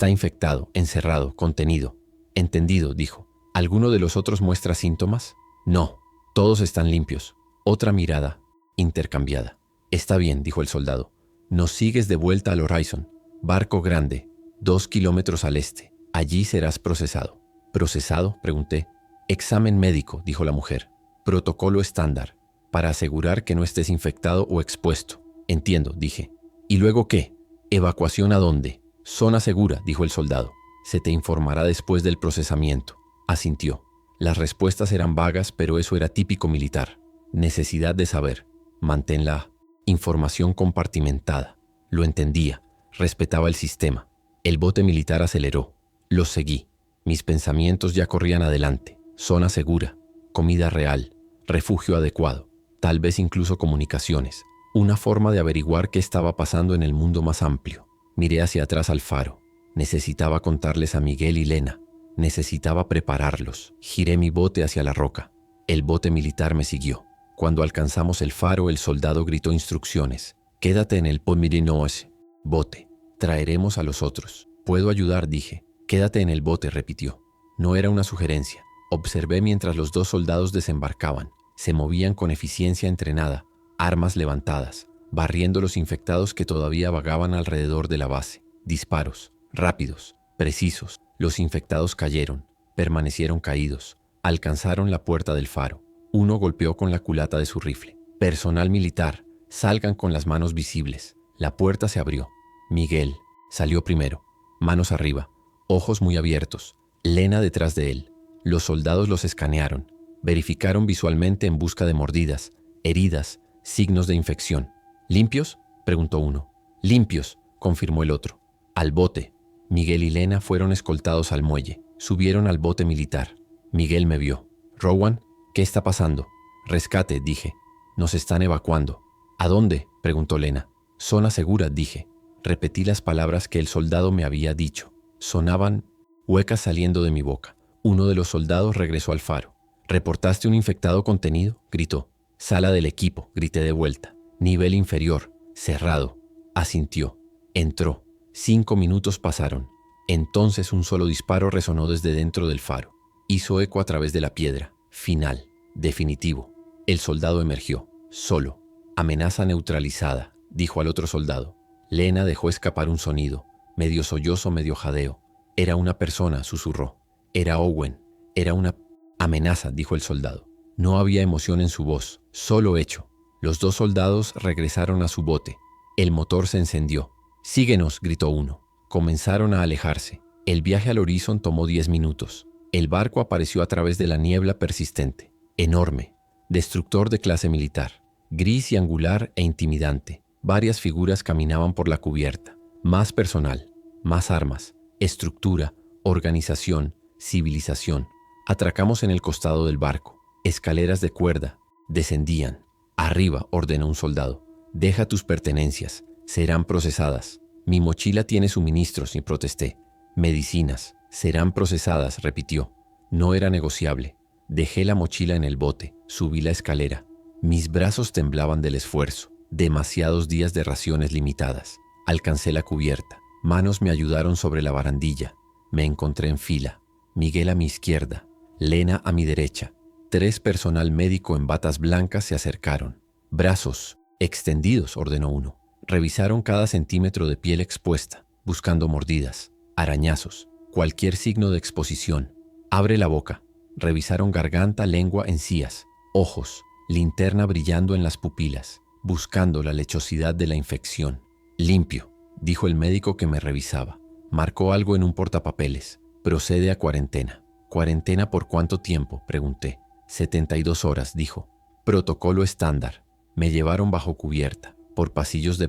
infectado, encerrado, contenido. Entendido, dijo. ¿Alguno de los otros muestra síntomas? No, todos están limpios. Otra mirada, intercambiada. Está bien, dijo el soldado. Nos sigues de vuelta al Horizon. Barco grande, 2 kilómetros al este. Allí serás procesado. ¿Procesado?, pregunté. Examen médico, dijo la mujer. Protocolo estándar, para asegurar que no estés infectado o expuesto. Entiendo, dije. ¿Y luego qué? ¿Evacuación a dónde? Zona segura, dijo el soldado. Se te informará después del procesamiento. Asintió. Las respuestas eran vagas, pero eso era típico militar. Necesidad de saber. Mantén la información compartimentada. Lo entendía. Respetaba el sistema. El bote militar aceleró. Los seguí. Mis pensamientos ya corrían adelante. Zona segura, comida real, refugio adecuado, tal vez incluso comunicaciones. Una forma de averiguar qué estaba pasando en el mundo más amplio. Miré hacia atrás al faro. Necesitaba contarles a Miguel y Lena. Necesitaba prepararlos. Giré mi bote hacia la roca. El bote militar me siguió. Cuando alcanzamos el faro, el soldado gritó instrucciones. Quédate en el Pomerinoise. Bote. Traeremos a los otros. Puedo ayudar, dije. Quédate en el bote, repitió. No era una sugerencia. Observé mientras los dos soldados desembarcaban. Se movían con eficiencia entrenada, armas levantadas, barriendo los infectados que todavía vagaban alrededor de la base. Disparos, rápidos, precisos. Los infectados cayeron, permanecieron caídos. Alcanzaron la puerta del faro. Uno golpeó con la culata de su rifle. Personal militar, salgan con las manos visibles. La puerta se abrió. Miguel salió primero, manos arriba, ojos muy abiertos. Lena detrás de él. Los soldados los escanearon. Verificaron visualmente en busca de mordidas, heridas, signos de infección. ¿Limpios?, preguntó uno. Limpios, confirmó el otro. Al bote. Miguel y Lena fueron escoltados al muelle. Subieron al bote militar. Miguel me vio. «Rowan, ¿qué está pasando?» «Rescate», dije. «Nos están evacuando». «¿A dónde?», preguntó Lena. «Zona segura», dije. Repetí las palabras que el soldado me había dicho. Sonaban huecas saliendo de mi boca. Uno de los soldados regresó al faro. «¿Reportaste un infectado contenido?», gritó. «Sala del equipo», grité de vuelta. «Nivel inferior, cerrado». Asintió. Entró. 5 minutos pasaron. Entonces un solo disparo resonó desde dentro del faro. Hizo eco a través de la piedra. Final. Definitivo. El soldado emergió. Solo. «Amenaza neutralizada», dijo al otro soldado. Lena dejó escapar un sonido. Medio sollozo, medio jadeo. «Era una persona», susurró. «Era Owen. Era una amenaza», dijo el soldado. No había emoción en su voz, solo hecho. Los dos soldados regresaron a su bote. El motor se encendió. «Síguenos», gritó uno. Comenzaron a alejarse. El viaje al horizonte tomó 10 minutos. El barco apareció a través de la niebla persistente. Enorme. Destructor de clase militar. Gris y angular e intimidante. Varias figuras caminaban por la cubierta. Más personal. Más armas. Estructura. Organización. Civilización. Atracamos en el costado del barco. Escaleras de cuerda. Descendían. «Arriba», ordenó un soldado. «Deja tus pertenencias. Serán procesadas». «Mi mochila tiene suministros», y protesté. «Medicinas. Serán procesadas», repitió. No era negociable. Dejé la mochila en el bote. Subí la escalera. Mis brazos temblaban del esfuerzo. Demasiados días de raciones limitadas. Alcancé la cubierta. Manos me ayudaron sobre la barandilla. Me encontré en fila. Miguel a mi izquierda. Lena a mi derecha. 3 personal médico en batas blancas se acercaron. «Brazos extendidos», ordenó uno. Revisaron cada centímetro de piel expuesta, buscando mordidas, arañazos, cualquier signo de exposición. «Abre la boca». Revisaron garganta, lengua, encías, ojos, linterna brillando en las pupilas, buscando la lechosidad de la infección. «Limpio», dijo el médico que me revisaba. Marcó algo en un portapapeles. «Procede a cuarentena». «¿Cuarentena por cuánto tiempo?», pregunté. 72 horas, dijo. «Protocolo estándar». Me llevaron bajo cubierta, por pasillos de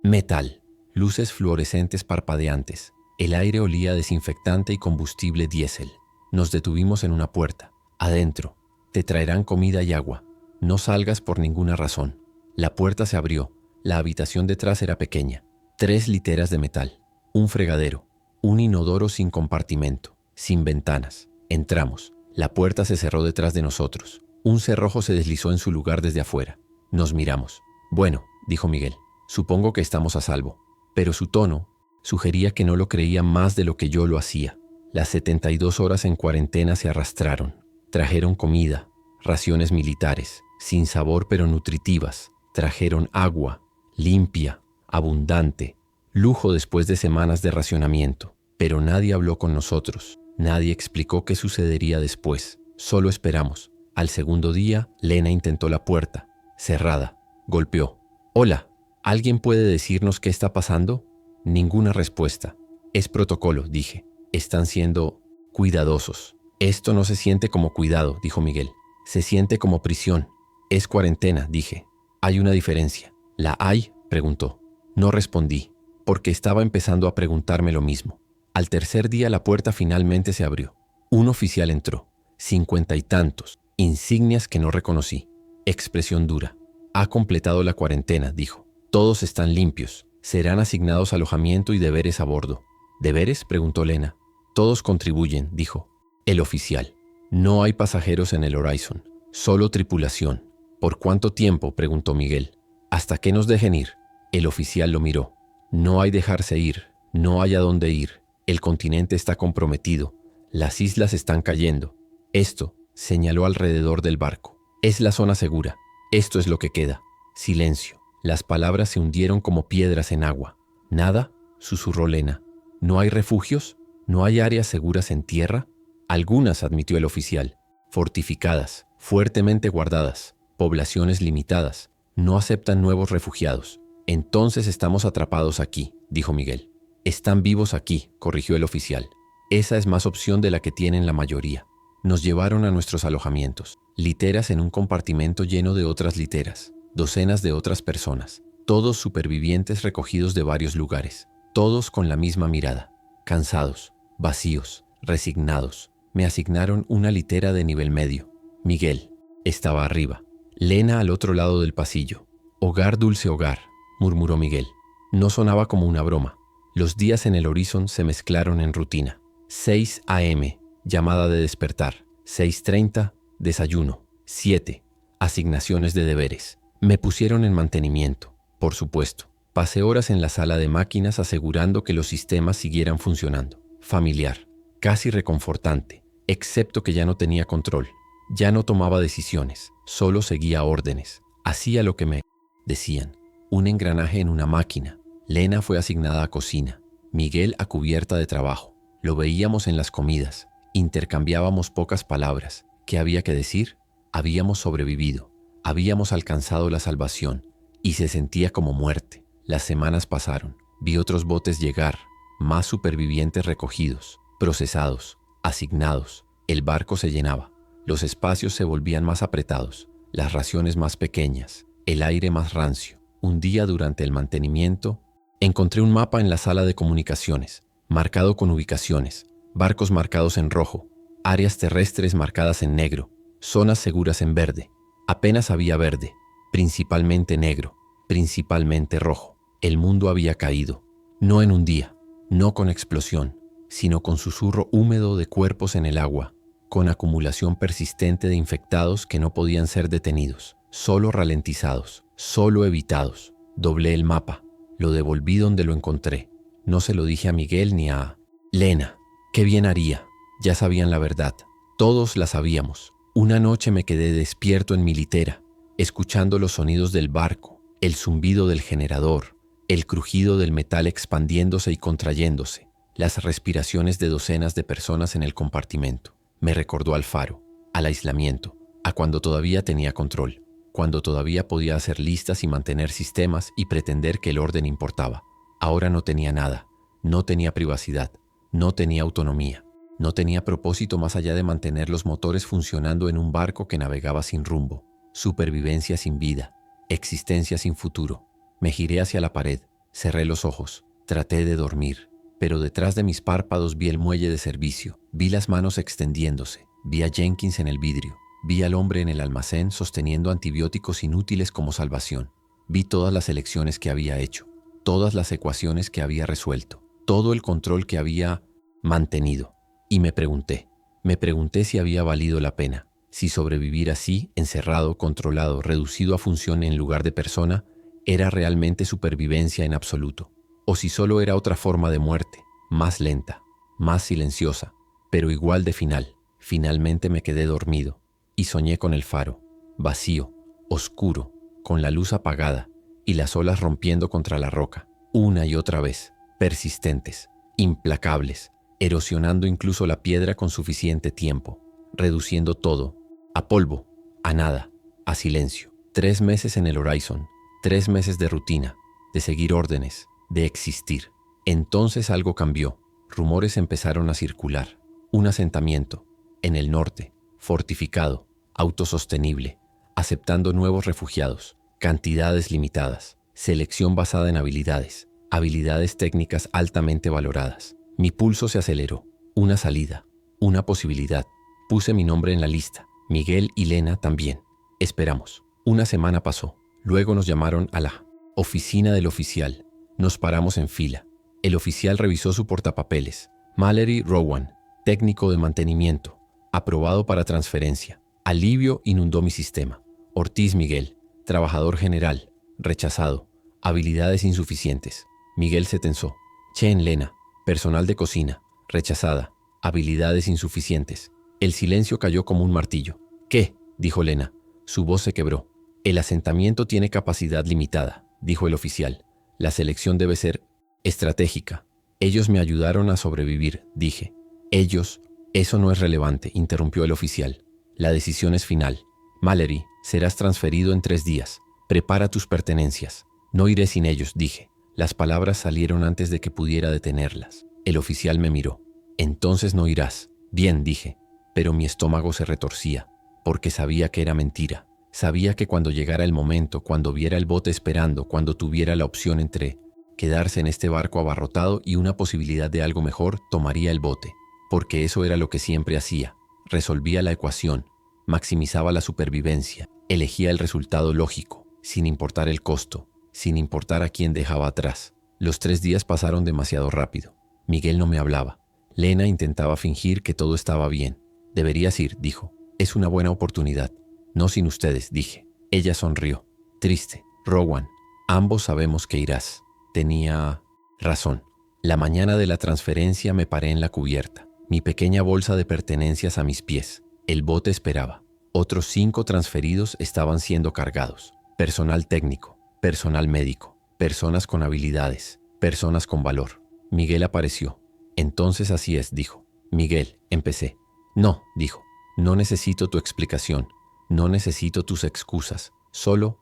metal, luces fluorescentes parpadeantes. El aire olía a desinfectante y combustible diésel. Nos detuvimos en una puerta. «Adentro. Te traerán comida y agua. No salgas por ninguna razón». La puerta se abrió. La habitación detrás era pequeña. 3 literas de metal. Un fregadero. Un inodoro sin compartimento. Sin ventanas. Entramos. La puerta se cerró detrás de nosotros. Un cerrojo se deslizó en su lugar desde afuera. Nos miramos. «Bueno», dijo Miguel, «supongo que estamos a salvo». Pero su tono sugería que no lo creía más de lo que yo lo hacía. Las 72 horas en cuarentena se arrastraron. Trajeron comida, raciones militares, sin sabor pero nutritivas. Trajeron agua, limpia, abundante, lujo después de semanas de racionamiento. Pero nadie habló con nosotros. Nadie explicó qué sucedería después. Solo esperamos. Al segundo día, Lena intentó la puerta. Cerrada. Golpeó. «Hola, ¿alguien puede decirnos qué está pasando?» Ninguna respuesta. «Es protocolo», dije. «Están siendo cuidadosos». «Esto no se siente como cuidado», dijo Miguel. «Se siente como prisión». «Es cuarentena», dije. «Hay una diferencia». «¿La hay?», preguntó. No respondí, porque estaba empezando a preguntarme lo mismo. Al tercer día la puerta finalmente se abrió. Un oficial entró. 50 y tantos. Insignias que no reconocí. Expresión dura. Ha completado la cuarentena, dijo. Todos están limpios. Serán asignados alojamiento y deberes a bordo. ¿Deberes?, preguntó Lena. Todos contribuyen, dijo el oficial. No hay pasajeros en el Horizon, solo tripulación. ¿Por cuánto tiempo?, preguntó Miguel. ¿Hasta que nos dejen ir? El oficial lo miró. No hay dejarse ir, no hay a dónde ir. El continente está comprometido. Las islas están cayendo. Esto, señaló alrededor del barco, es la zona segura. Esto es lo que queda. Silencio. Las palabras se hundieron como piedras en agua. ¿Nada?, susurró Lena. ¿No hay refugios? ¿No hay áreas seguras en tierra? Algunas, admitió el oficial. Fortificadas, fuertemente guardadas, poblaciones limitadas. No aceptan nuevos refugiados. Entonces estamos atrapados aquí, dijo Miguel. Están vivos aquí, corrigió el oficial. Esa es más opción de la que tienen la mayoría. Nos llevaron a nuestros alojamientos, literas en un compartimento lleno de otras literas, docenas de otras personas, todos supervivientes recogidos de varios lugares, todos con la misma mirada, cansados, vacíos, resignados. Me asignaron una litera de nivel medio. Miguel estaba arriba, Lena al otro lado del pasillo. Hogar, dulce hogar, murmuró Miguel. No sonaba como una broma. Los días en el Horizon se mezclaron en rutina. 6 a.m., llamada de despertar. 6:30, desayuno. 7, asignaciones de deberes. Me pusieron en mantenimiento, por supuesto. Pasé horas en la sala de máquinas asegurando que los sistemas siguieran funcionando. Familiar, casi reconfortante, excepto que ya no tenía control. Ya no tomaba decisiones, solo seguía órdenes. Hacía lo que me decían. Un engranaje en una máquina. Lena fue asignada a cocina, Miguel a cubierta de trabajo. Lo veíamos en las comidas. Intercambiábamos pocas palabras. ¿Qué había que decir? Habíamos sobrevivido. Habíamos alcanzado la salvación. Y se sentía como muerte. Las semanas pasaron. Vi otros botes llegar. Más supervivientes recogidos, procesados, asignados. El barco se llenaba. Los espacios se volvían más apretados. Las raciones más pequeñas. El aire más rancio. Un día durante el mantenimiento, encontré un mapa en la sala de comunicaciones, marcado con ubicaciones, barcos marcados en rojo, áreas terrestres marcadas en negro, zonas seguras en verde. Apenas había verde, principalmente negro, principalmente rojo. El mundo había caído, no en un día, no con explosión, sino con susurro húmedo de cuerpos en el agua, con acumulación persistente de infectados que no podían ser detenidos, solo ralentizados, solo evitados. Doblé el mapa, lo devolví donde lo encontré. No se lo dije a Miguel ni a Lena. Qué bien haría. Ya sabían la verdad. Todos la sabíamos. Una noche me quedé despierto en mi litera, escuchando los sonidos del barco, el zumbido del generador, el crujido del metal expandiéndose y contrayéndose, las respiraciones de docenas de personas en el compartimento. Me recordó al faro, al aislamiento, a cuando todavía tenía control, cuando todavía podía hacer listas y mantener sistemas y pretender que el orden importaba. Ahora no tenía nada, no tenía privacidad, no tenía autonomía, no tenía propósito más allá de mantener los motores funcionando en un barco que navegaba sin rumbo, supervivencia sin vida, existencia sin futuro. Me giré hacia la pared, cerré los ojos, traté de dormir, pero detrás de mis párpados vi el muelle de servicio, vi las manos extendiéndose, vi a Jenkins en el vidrio, vi al hombre en el almacén sosteniendo antibióticos inútiles como salvación. Vi todas las elecciones que había hecho, todas las ecuaciones que había resuelto, todo el control que había mantenido. Y me pregunté si había valido la pena, si sobrevivir así, encerrado, controlado, reducido a función en lugar de persona, era realmente supervivencia en absoluto, o si solo era otra forma de muerte, más lenta, más silenciosa, pero igual de final. Finalmente me quedé dormido y soñé con el faro, vacío, oscuro, con la luz apagada y las olas rompiendo contra la roca, una y otra vez, persistentes, implacables, erosionando incluso la piedra con suficiente tiempo, reduciendo todo, a polvo, a nada, a silencio. 3 meses en el Horizon, 3 meses de rutina, de seguir órdenes, de existir. Entonces algo cambió, rumores empezaron a circular. Un asentamiento, en el norte, fortificado, autosostenible, aceptando nuevos refugiados, cantidades limitadas, selección basada en habilidades técnicas altamente valoradas. Mi pulso se aceleró. Una salida, una posibilidad. Puse mi nombre en la lista. Miguel y Lena también. Esperamos. Una semana pasó. Luego nos llamaron a la oficina del oficial. Nos paramos en fila. El oficial revisó su portapapeles. Mallory Rowan, técnico de mantenimiento. Aprobado para transferencia. Alivio inundó mi sistema. Ortiz Miguel, trabajador general. Rechazado. Habilidades insuficientes. Miguel se tensó. Chen Lena, personal de cocina. Rechazada. Habilidades insuficientes. El silencio cayó como un martillo. ¿Qué?, dijo Lena. Su voz se quebró. El asentamiento tiene capacidad limitada, dijo el oficial. La selección debe ser estratégica. Ellos me ayudaron a sobrevivir, dije. Ellos, eso no es relevante, interrumpió el oficial. La decisión es final. Mallory, serás transferido en 3 días. Prepara tus pertenencias. No iré sin ellos, dije. Las palabras salieron antes de que pudiera detenerlas. El oficial me miró. Entonces no irás. Bien, dije. Pero mi estómago se retorcía, porque sabía que era mentira. Sabía que cuando llegara el momento, cuando viera el bote esperando, cuando tuviera la opción entre quedarse en este barco abarrotado y una posibilidad de algo mejor, tomaría el bote. Porque eso era lo que siempre hacía. Resolvía la ecuación, maximizaba la supervivencia, elegía el resultado lógico, sin importar el costo, sin importar a quién dejaba atrás. Los 3 días pasaron demasiado rápido. Miguel no me hablaba. Lena intentaba fingir que todo estaba bien. Deberías ir, dijo. Es una buena oportunidad. No sin ustedes, dije. Ella sonrió. Triste. Rowan, ambos sabemos que irás. Tenía razón. La mañana de la transferencia me paré en la cubierta. Mi pequeña bolsa de pertenencias a mis pies. El bote esperaba. Otros 5 transferidos estaban siendo cargados. Personal técnico, personal médico, personas con habilidades, personas con valor. Miguel apareció. Entonces así es, dijo. Miguel, empecé. No, dijo. No necesito tu explicación. No necesito tus excusas. Solo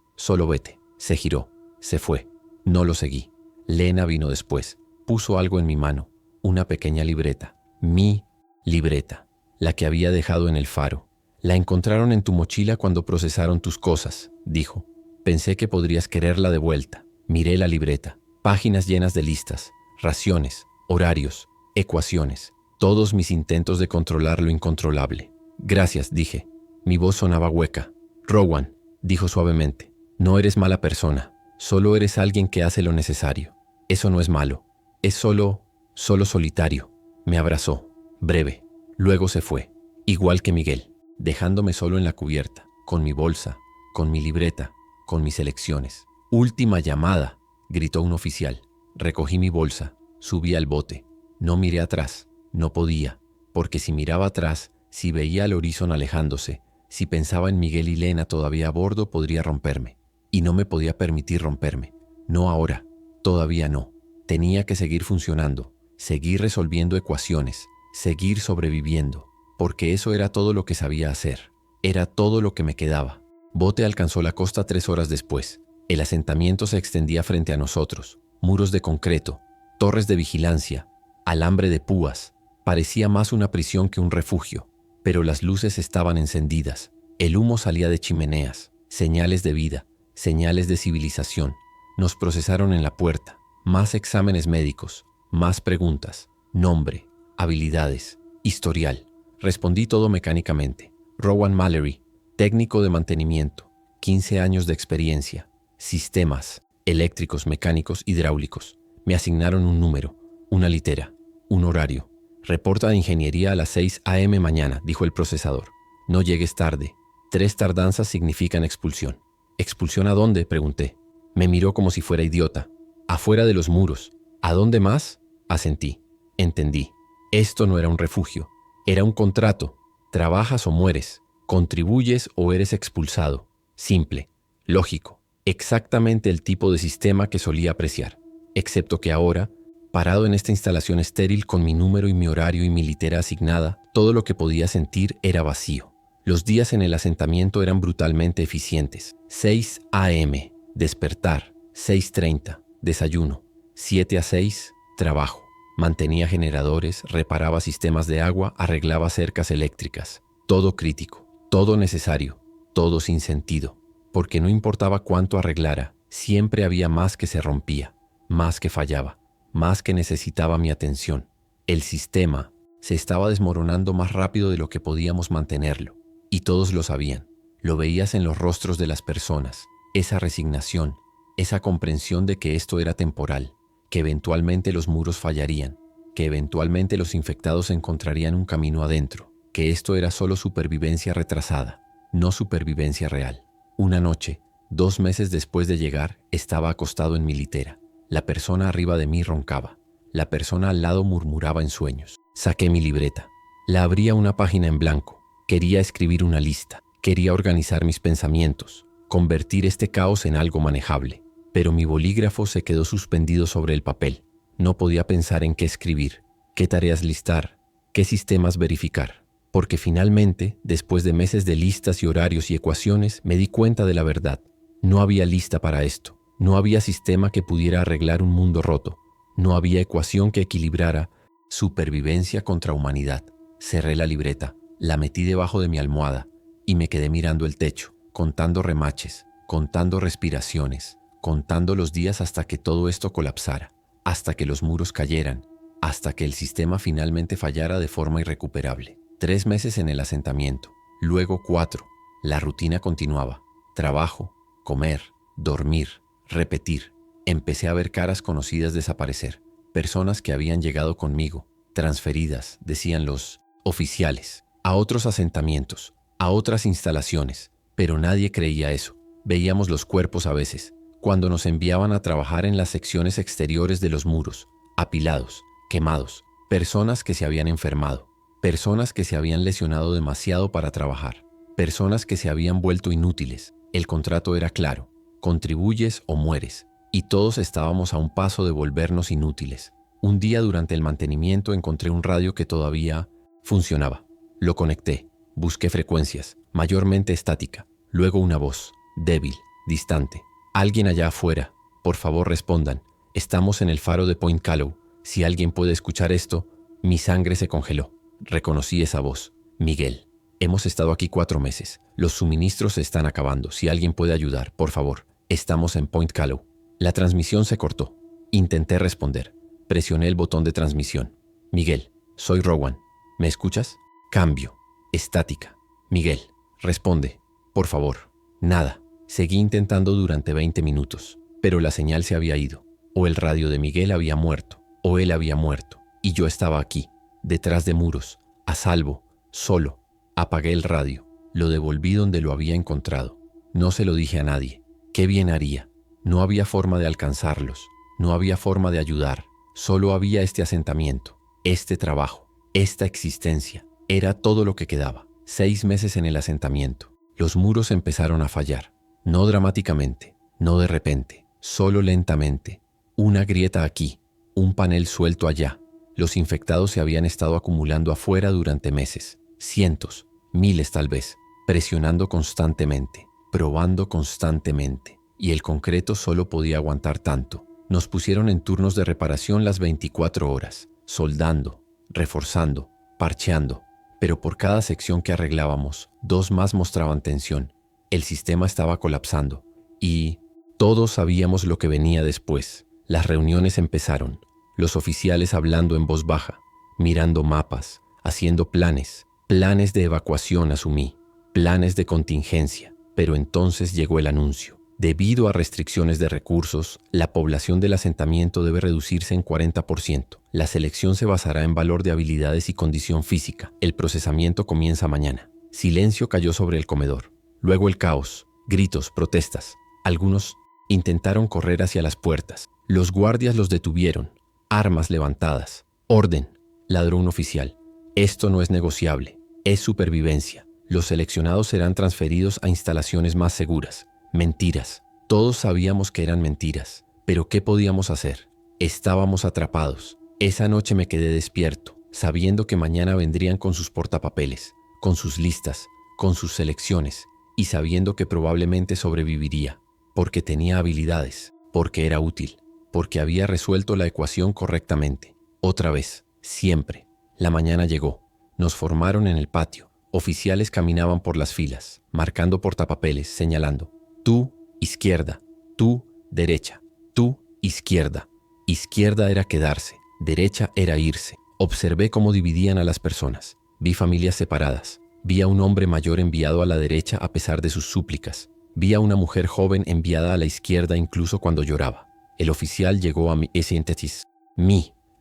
vete. Se giró. Se fue. No lo seguí. Lena vino después. Puso algo en mi mano. Una pequeña libreta. Mi libreta. La que había dejado en el faro. La encontraron en tu mochila cuando procesaron tus cosas, dijo. Pensé que podrías quererla de vuelta. Miré la libreta. Páginas llenas de listas, raciones, horarios, ecuaciones. Todos mis intentos de controlar lo incontrolable. Gracias, dije. Mi voz sonaba hueca. Rowan, dijo suavemente. No eres mala persona. Solo eres alguien que hace lo necesario. Eso no es malo. Es solo solitario. Me abrazó. Breve. Luego se fue. Igual que Miguel. Dejándome solo en la cubierta. Con mi bolsa. Con mi libreta. Con mis elecciones. Última llamada, gritó un oficial. Recogí mi bolsa. Subí al bote. No miré atrás. No podía. Porque si miraba atrás, si veía al horizonte alejándose, si pensaba en Miguel y Lena todavía a bordo, podría romperme. Y no me podía permitir romperme. No ahora. Todavía no. Tenía que seguir funcionando. Seguir resolviendo ecuaciones. Seguir sobreviviendo. Porque eso era todo lo que sabía hacer. Era todo lo que me quedaba. Bote alcanzó la costa 3 horas después. El asentamiento se extendía frente a nosotros. Muros de concreto, torres de vigilancia, alambre de púas. Parecía más una prisión que un refugio. Pero las luces estaban encendidas. El humo salía de chimeneas. Señales de vida, señales de civilización. Nos procesaron en la puerta. Más exámenes médicos, más preguntas. Nombre, habilidades, historial. Respondí todo mecánicamente. Rowan Mallory, técnico de mantenimiento, 15 años de experiencia, sistemas, eléctricos, mecánicos, hidráulicos. Me asignaron un número, una litera, un horario. Reporta de ingeniería a las 6 a.m. mañana, dijo el procesador. No llegues tarde. 3 tardanzas significan expulsión. ¿Expulsión a dónde?, pregunté. Me miró como si fuera idiota. Afuera de los muros. ¿A dónde más? Asentí. Entendí. Esto no era un refugio. Era un contrato. Trabajas o mueres. Contribuyes o eres expulsado. Simple. Lógico. Exactamente el tipo de sistema que solía apreciar. Excepto que ahora, parado en esta instalación estéril con mi número y mi horario y mi litera asignada, todo lo que podía sentir era vacío. Los días en el asentamiento eran brutalmente eficientes. 6 a.m. Despertar. 6:30. Desayuno. 7 a 6. Trabajo. Mantenía generadores, reparaba sistemas de agua, arreglaba cercas eléctricas. Todo crítico, todo necesario, todo sin sentido. Porque no importaba cuánto arreglara, siempre había más que se rompía, más que fallaba, más que necesitaba mi atención. El sistema se estaba desmoronando más rápido de lo que podíamos mantenerlo. Y todos lo sabían. Lo veías en los rostros de las personas. Esa resignación, esa comprensión de que esto era temporal, que eventualmente los muros fallarían, que eventualmente los infectados encontrarían un camino adentro, que esto era solo supervivencia retrasada, no supervivencia real. Una noche, 2 meses después de llegar, estaba acostado en mi litera. La persona arriba de mí roncaba. La persona al lado murmuraba en sueños. Saqué mi libreta. La abría una página en blanco. Quería escribir una lista. Quería organizar mis pensamientos, convertir este caos en algo manejable. Pero mi bolígrafo se quedó suspendido sobre el papel. No podía pensar en qué escribir, qué tareas listar, qué sistemas verificar. Porque finalmente, después de meses de listas y horarios y ecuaciones, me di cuenta de la verdad. No había lista para esto. No había sistema que pudiera arreglar un mundo roto. No había ecuación que equilibrara supervivencia contra humanidad. Cerré la libreta, la metí debajo de mi almohada y me quedé mirando el techo, contando remaches, contando respiraciones, contando los días hasta que todo esto colapsara, hasta que los muros cayeran, hasta que el sistema finalmente fallara de forma irrecuperable. 3 meses en el asentamiento, luego 4. La rutina continuaba. Trabajo, comer, dormir, repetir. Empecé a ver caras conocidas desaparecer. Personas que habían llegado conmigo, transferidas, decían los oficiales, a otros asentamientos, a otras instalaciones. Pero nadie creía eso. Veíamos los cuerpos a veces, cuando nos enviaban a trabajar en las secciones exteriores de los muros, apilados, quemados. Personas que se habían enfermado. Personas que se habían lesionado demasiado para trabajar. Personas que se habían vuelto inútiles. El contrato era claro. Contribuyes o mueres. Y todos estábamos a un paso de volvernos inútiles. Un día durante el mantenimiento encontré un radio que todavía funcionaba. Lo conecté. Busqué frecuencias, mayormente estática. Luego una voz, débil, distante. Alguien allá afuera. Por favor respondan. Estamos en el faro de Point Callow. Si alguien puede escuchar esto, mi sangre se congeló. Reconocí esa voz. Miguel. Hemos estado aquí 4 meses. Los suministros se están acabando. Si alguien puede ayudar, por favor. Estamos en Point Callow. La transmisión se cortó. Intenté responder. Presioné el botón de transmisión. Miguel, soy Rowan. ¿Me escuchas? Cambio. Estática. Miguel, responde. Por favor. Nada. Seguí intentando durante 20 minutos, pero la señal se había ido. O el radio de Miguel había muerto, o él había muerto. Y yo estaba aquí, detrás de muros, a salvo, solo. Apagué el radio. Lo devolví donde lo había encontrado. No se lo dije a nadie. ¿Qué bien haría? No había forma de alcanzarlos. No había forma de ayudar. Solo había este asentamiento, este trabajo, esta existencia. Era todo lo que quedaba. 6 meses en el asentamiento. Los muros empezaron a fallar. No dramáticamente, no de repente, solo lentamente. Una grieta aquí, un panel suelto allá. Los infectados se habían estado acumulando afuera durante meses. Cientos, miles tal vez, presionando constantemente, probando constantemente. Y el concreto solo podía aguantar tanto. Nos pusieron en turnos de reparación las 24 horas, soldando, reforzando, parcheando. Pero por cada sección que arreglábamos, 2 más mostraban tensión. El sistema estaba colapsando. Y todos sabíamos lo que venía después. Las reuniones empezaron. Los oficiales hablando en voz baja, mirando mapas, haciendo planes. Planes de evacuación asumí, planes de contingencia. Pero entonces llegó el anuncio. Debido a restricciones de recursos, la población del asentamiento debe reducirse en 40%. La selección se basará en valor de habilidades y condición física. El procesamiento comienza mañana. Silencio cayó sobre el comedor. Luego el caos, gritos, protestas. Algunos intentaron correr hacia las puertas. Los guardias los detuvieron. Armas levantadas. Orden, ladró un oficial. Esto no es negociable. Es supervivencia. Los seleccionados serán transferidos a instalaciones más seguras. Mentiras. Todos sabíamos que eran mentiras. Pero ¿qué podíamos hacer? Estábamos atrapados. Esa noche me quedé despierto, sabiendo que mañana vendrían con sus portapapeles, con sus listas, con sus selecciones, y sabiendo que probablemente sobreviviría, porque tenía habilidades, porque era útil, porque había resuelto la ecuación correctamente. Otra vez, siempre. La mañana llegó. Nos formaron en el patio. Oficiales caminaban por las filas, marcando portapapeles, señalando. Tú, izquierda. Tú, derecha. Tú, izquierda. Izquierda era quedarse. Derecha era irse. Observé cómo dividían a las personas. Vi familias separadas. Vi a un hombre mayor enviado a la derecha a pesar de sus súplicas. Vi a una mujer joven enviada a la izquierda incluso cuando lloraba. El oficial llegó a mi síntesis.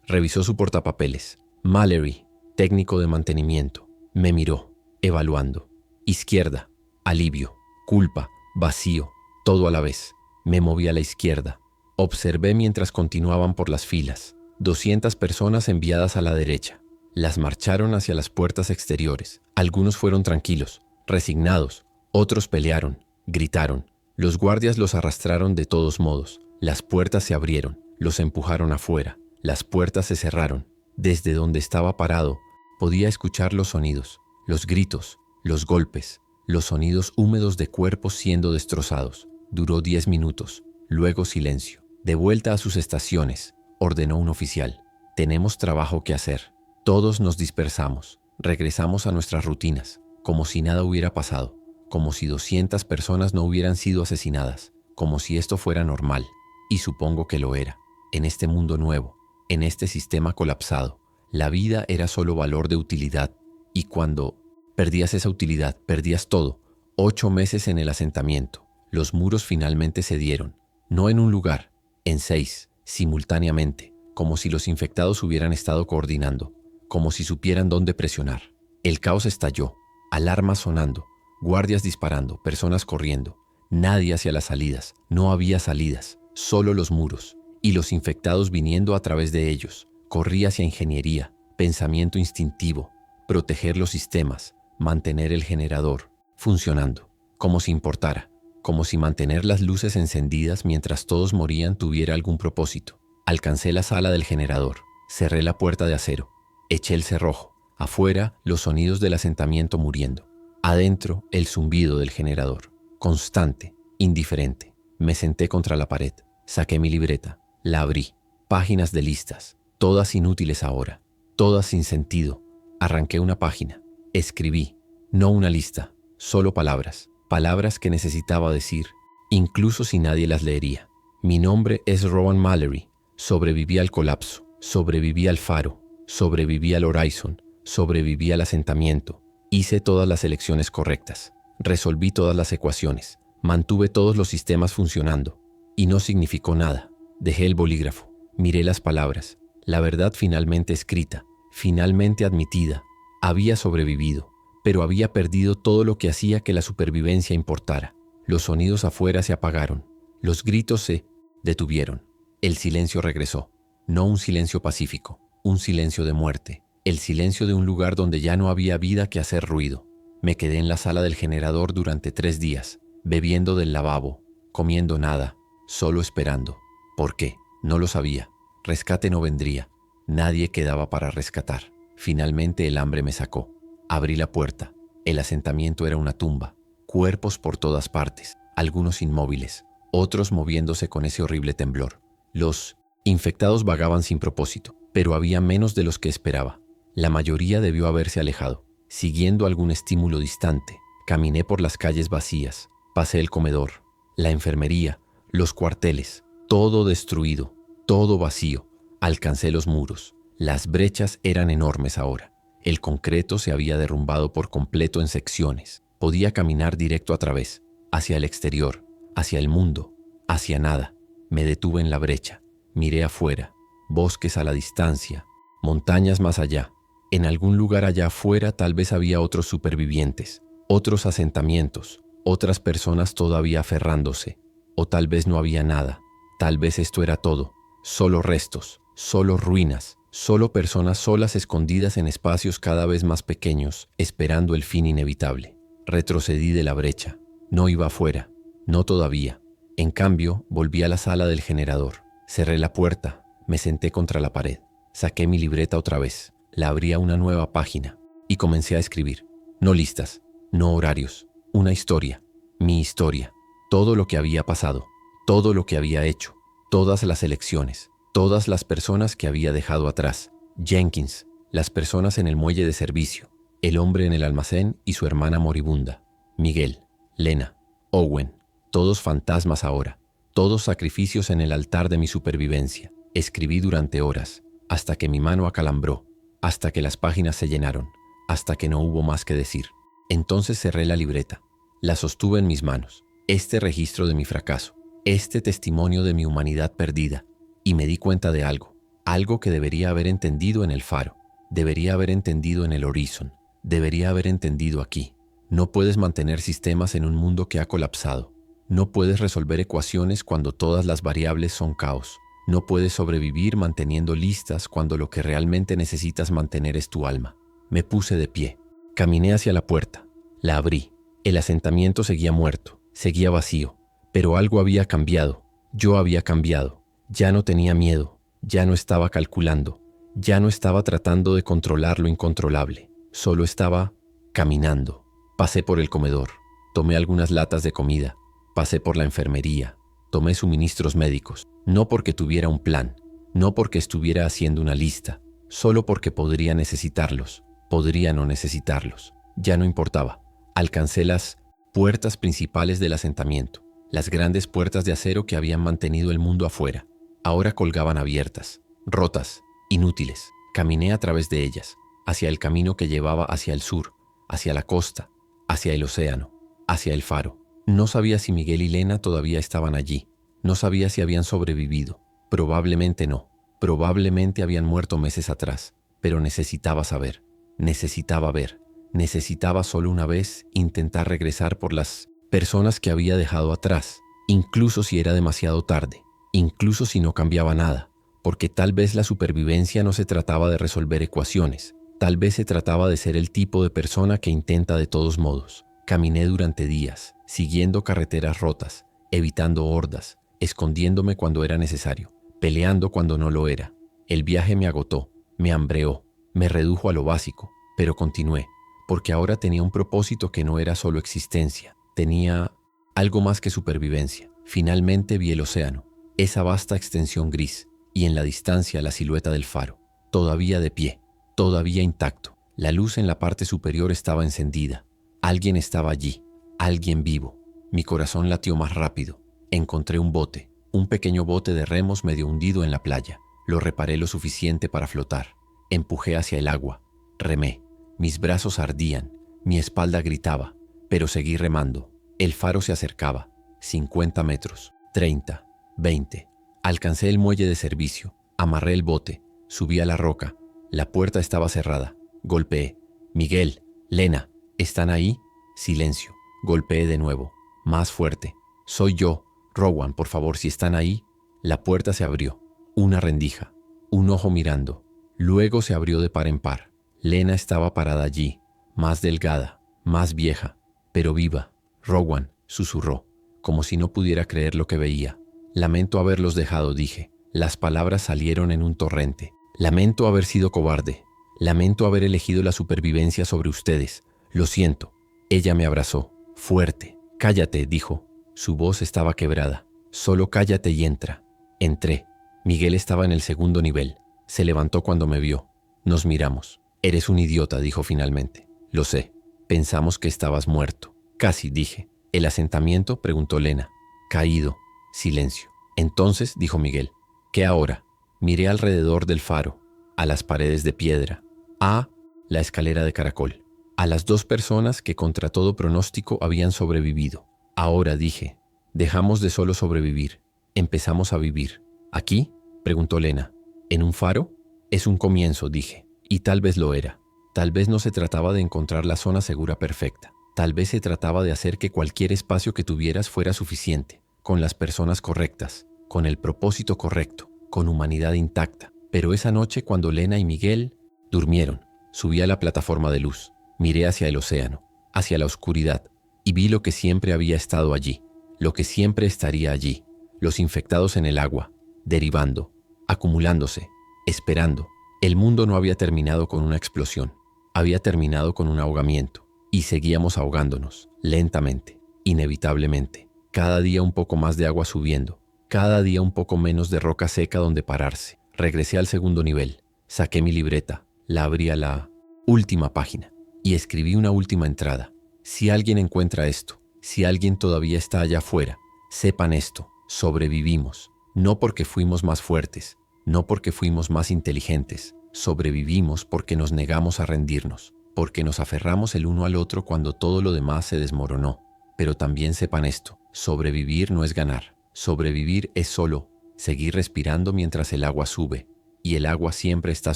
Revisó su portapapeles. Mallory, técnico de mantenimiento. Me miró, evaluando. Izquierda, alivio, culpa, vacío, todo a la vez. Me moví a la izquierda. Observé mientras continuaban por las filas. 200 personas enviadas a la derecha. Las marcharon hacia las puertas exteriores. Algunos fueron tranquilos, resignados. Otros pelearon, gritaron. Los guardias los arrastraron de todos modos. Las puertas se abrieron, los empujaron afuera. Las puertas se cerraron. Desde donde estaba parado, podía escuchar los sonidos, los gritos, los golpes, los sonidos húmedos de cuerpos siendo destrozados. Duró 10 minutos, luego silencio. De vuelta a sus estaciones, ordenó un oficial. Tenemos trabajo que hacer. Todos nos dispersamos. Regresamos a nuestras rutinas, como si nada hubiera pasado, como si 200 personas no hubieran sido asesinadas, como si esto fuera normal. Y supongo que lo era. En este mundo nuevo, en este sistema colapsado, la vida era solo valor de utilidad. Y cuando perdías esa utilidad, perdías todo. 8 meses en el asentamiento. Los muros finalmente cedieron. No en un lugar, en 6, simultáneamente, como si los infectados hubieran estado coordinando, como si supieran dónde presionar. El caos estalló, alarmas sonando, guardias disparando, personas corriendo. Nadie hacia las salidas, no había salidas, solo los muros, y los infectados viniendo a través de ellos. Corría hacia ingeniería, pensamiento instintivo, proteger los sistemas, mantener el generador funcionando, como si importara, como si mantener las luces encendidas mientras todos morían tuviera algún propósito. Alcancé la sala del generador, cerré la puerta de acero, eché el cerrojo. Afuera, los sonidos del asentamiento muriendo. Adentro, el zumbido del generador, constante, indiferente. Me senté contra la pared, saqué mi libreta, la abrí. Páginas de listas, todas inútiles ahora, todas sin sentido. Arranqué una página, escribí, no una lista, solo palabras, palabras que necesitaba decir, incluso si nadie las leería. Mi nombre es Rowan Mallory, sobreviví al colapso, sobreviví al faro, sobreviví al Horizon, sobreviví al asentamiento, hice todas las elecciones correctas, resolví todas las ecuaciones, mantuve todos los sistemas funcionando, y no significó nada. Dejé el bolígrafo, miré las palabras, la verdad finalmente escrita, finalmente admitida. Había sobrevivido, pero había perdido todo lo que hacía que la supervivencia importara. Los sonidos afuera se apagaron, los gritos se detuvieron. El silencio regresó, no un silencio pacífico, un silencio de muerte, el silencio de un lugar donde ya no había vida que hacer ruido. Me quedé en la sala del generador durante 3 días, bebiendo del lavabo, comiendo nada, solo esperando. ¿Por qué? No lo sabía. Rescate no vendría. Nadie quedaba para rescatar. Finalmente el hambre me sacó. Abrí la puerta. El asentamiento era una tumba. Cuerpos por todas partes, algunos inmóviles, otros moviéndose con ese horrible temblor. Los infectados vagaban sin propósito, pero había menos de los que esperaba. La mayoría debió haberse alejado, siguiendo algún estímulo distante. Caminé por las calles vacías, pasé el comedor, la enfermería, los cuarteles, todo destruido, todo vacío. Alcancé los muros. Las brechas eran enormes ahora. El concreto se había derrumbado por completo en secciones. Podía caminar directo a través, hacia el exterior, hacia el mundo, hacia nada. Me detuve en la brecha, miré afuera, bosques a la distancia, montañas más allá. En algún lugar allá afuera tal vez había otros supervivientes, otros asentamientos, otras personas todavía aferrándose. O tal vez no había nada, tal vez esto era todo, solo restos, solo ruinas, solo personas solas escondidas en espacios cada vez más pequeños, esperando el fin inevitable. Retrocedí de la brecha, no iba afuera, no todavía. En cambio, volví a la sala del generador, cerré la puerta, me senté contra la pared, saqué mi libreta otra vez, la abrí a una nueva página y comencé a escribir. No listas, no horarios, una historia, mi historia. Todo lo que había pasado, todo lo que había hecho, todas las elecciones, todas las personas que había dejado atrás. Jenkins, las personas en el muelle de servicio, el hombre en el almacén y su hermana moribunda. Miguel, Lena, Owen, todos fantasmas ahora, todos sacrificios en el altar de mi supervivencia. Escribí durante horas, hasta que mi mano acalambró. hasta que las páginas se llenaron, hasta que no hubo más que decir. Entonces cerré la libreta, la sostuve en mis manos, este registro de mi fracaso, este testimonio de mi humanidad perdida, y me di cuenta de algo que debería haber entendido en el faro, debería haber entendido en el Horizon, debería haber entendido aquí. No puedes mantener sistemas en un mundo que ha colapsado. No puedes resolver ecuaciones cuando todas las variables son caos. No puedes sobrevivir manteniendo listas cuando lo que realmente necesitas mantener es tu alma. Me puse de pie. Caminé hacia la puerta. La abrí. El asentamiento seguía muerto, seguía vacío. Pero algo había cambiado. Yo había cambiado. Ya no tenía miedo. Ya no estaba calculando. Ya no estaba tratando de controlar lo incontrolable. Solo estaba caminando. Pasé por el comedor. Tomé algunas latas de comida. Pasé por la enfermería. Tomé suministros médicos. No porque tuviera un plan. No porque estuviera haciendo una lista. Solo porque podría necesitarlos. Podría no necesitarlos. Ya no importaba. Alcancé las puertas principales del asentamiento. Las grandes puertas de acero que habían mantenido el mundo afuera. Ahora colgaban abiertas, rotas, inútiles. Caminé a través de ellas, hacia el camino que llevaba hacia el sur, hacia la costa, hacia el océano, hacia el faro. No sabía si Miguel y Lena todavía estaban allí. No sabía si habían sobrevivido. Probablemente no. Probablemente habían muerto meses atrás. Pero necesitaba saber. Necesitaba ver. Necesitaba solo una vez intentar regresar por las personas que había dejado atrás, incluso si era demasiado tarde, incluso si no cambiaba nada, porque tal vez la supervivencia no se trataba de resolver ecuaciones, tal vez se trataba de ser el tipo de persona que intenta de todos modos. Caminé durante días, siguiendo carreteras rotas, evitando hordas, escondiéndome cuando era necesario, peleando cuando no lo era. El viaje me agotó, me hambreó, me redujo a lo básico, pero continué, porque ahora tenía un propósito que no era solo existencia. Tenía algo más que supervivencia. Finalmente vi el océano, esa vasta extensión gris, y en la distancia la silueta del faro, todavía de pie, todavía intacto. La luz en la parte superior estaba encendida. Alguien estaba allí, alguien vivo. Mi corazón latió más rápido. Encontré un bote, un pequeño bote de remos medio hundido en la playa. Lo reparé lo suficiente para flotar. Empujé hacia el agua. Remé. Mis brazos ardían, mi espalda gritaba. Pero seguí remando. El faro se acercaba. 50 metros, 30, 20. Alcancé el muelle de servicio. Amarré el bote. Subí a la roca. La puerta estaba cerrada. Golpeé. Miguel, Lena, ¿están ahí? Silencio. Golpeé de nuevo. Más fuerte. Soy yo. Rowan, por favor, si están ahí. La puerta se abrió. Una rendija. Un ojo mirando. Luego se abrió de par en par. Lena estaba parada allí. Más delgada. Más vieja. Pero viva. Rowan, susurró, como si no pudiera creer lo que veía. Lamento haberlos dejado, dije. Las palabras salieron en un torrente. Lamento haber sido cobarde. Lamento haber elegido la supervivencia sobre ustedes. Lo siento. Ella me abrazó, fuerte. Cállate, dijo. Su voz estaba quebrada. Solo cállate y entra. Entré. Miguel estaba en el segundo nivel. Se levantó cuando me vio. Nos miramos. Eres un idiota, dijo finalmente. Lo sé. Pensamos que estabas muerto. Casi, dije. ¿El asentamiento?, preguntó Lena. Caído. Silencio. Entonces, dijo Miguel. ¿Qué ahora? Miré alrededor del faro, a las paredes de piedra, a la escalera de caracol, a las 2 personas que contra todo pronóstico habían sobrevivido. Ahora, dije, dejamos de solo sobrevivir. Empezamos a vivir. ¿Aquí?, preguntó Lena. ¿En un faro? Es un comienzo, dije. Y tal vez lo era. Tal vez no se trataba de encontrar la zona segura perfecta. Tal vez se trataba de hacer que cualquier espacio que tuvieras fuera suficiente, con las personas correctas, con el propósito correcto, con humanidad intacta. Pero esa noche, cuando Lena y Miguel durmieron, subí a la plataforma de luz. Miré hacia el océano, hacia la oscuridad, y vi lo que siempre había estado allí, lo que siempre estaría allí, los infectados en el agua, derivando, acumulándose, esperando. El mundo no había terminado con una explosión. Había terminado con un ahogamiento, y seguíamos ahogándonos, lentamente, inevitablemente, cada día un poco más de agua subiendo, cada día un poco menos de roca seca donde pararse. Regresé al segundo nivel, saqué mi libreta, la abrí a la última página, y escribí una última entrada. Si alguien encuentra esto, si alguien todavía está allá afuera, sepan esto, sobrevivimos, no porque fuimos más fuertes, no porque fuimos más inteligentes, Sobrevivimos porque nos negamos a rendirnos, porque nos aferramos el uno al otro cuando todo lo demás se desmoronó. Pero también sepan esto, sobrevivir no es ganar. Sobrevivir es solo seguir respirando mientras el agua sube. Y el agua siempre está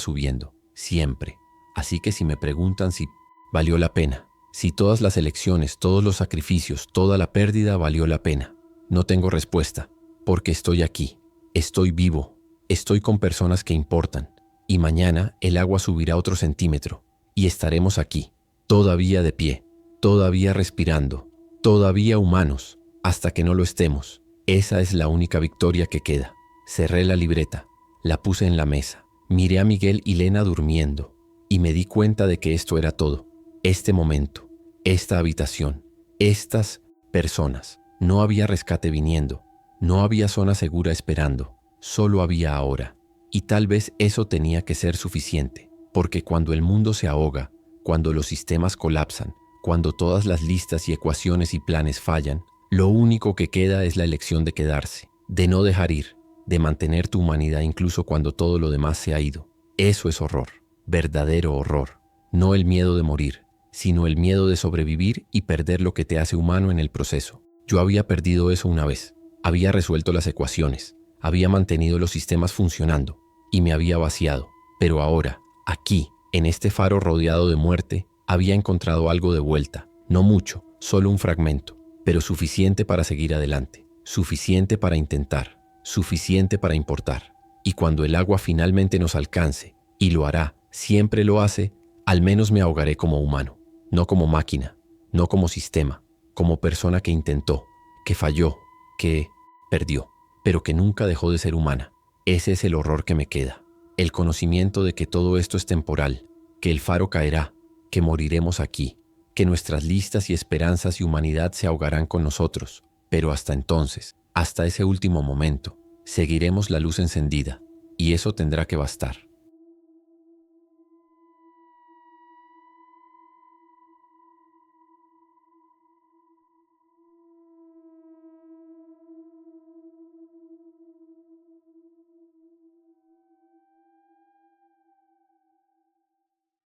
subiendo, siempre. Así que si me preguntan si valió la pena, si todas las elecciones, todos los sacrificios, toda la pérdida valió la pena, no tengo respuesta, porque estoy aquí, estoy vivo, estoy con personas que importan, y mañana el agua subirá otro centímetro, y estaremos aquí, todavía de pie, todavía respirando, todavía humanos, hasta que no lo estemos. Esa es la única victoria que queda. Cerré la libreta, la puse en la mesa, miré a Miguel y Lena durmiendo, y me di cuenta de que esto era todo. Este momento, esta habitación, estas personas. No había rescate viniendo, no había zona segura esperando, solo había ahora. Y tal vez eso tenía que ser suficiente, porque cuando el mundo se ahoga, cuando los sistemas colapsan, cuando todas las listas y ecuaciones y planes fallan, lo único que queda es la elección de quedarse, de no dejar ir, de mantener tu humanidad incluso cuando todo lo demás se ha ido. Eso es horror, verdadero horror. No el miedo de morir, sino el miedo de sobrevivir y perder lo que te hace humano en el proceso. Yo había perdido eso una vez, había resuelto las ecuaciones, había mantenido los sistemas funcionando y me había vaciado. Pero ahora, aquí, en este faro rodeado de muerte, había encontrado algo de vuelta. No mucho, solo un fragmento, pero suficiente para seguir adelante, suficiente para intentar, suficiente para importar. Y cuando el agua finalmente nos alcance, y lo hará, siempre lo hace, al menos me ahogaré como humano, no como máquina, no como sistema, como persona que intentó, que falló, que perdió, pero que nunca dejó de ser humana. Ese es el horror que me queda, el conocimiento de que todo esto es temporal, que el faro caerá, que moriremos aquí, que nuestras listas y esperanzas y humanidad se ahogarán con nosotros, pero hasta entonces, hasta ese último momento, seguiremos la luz encendida, y eso tendrá que bastar.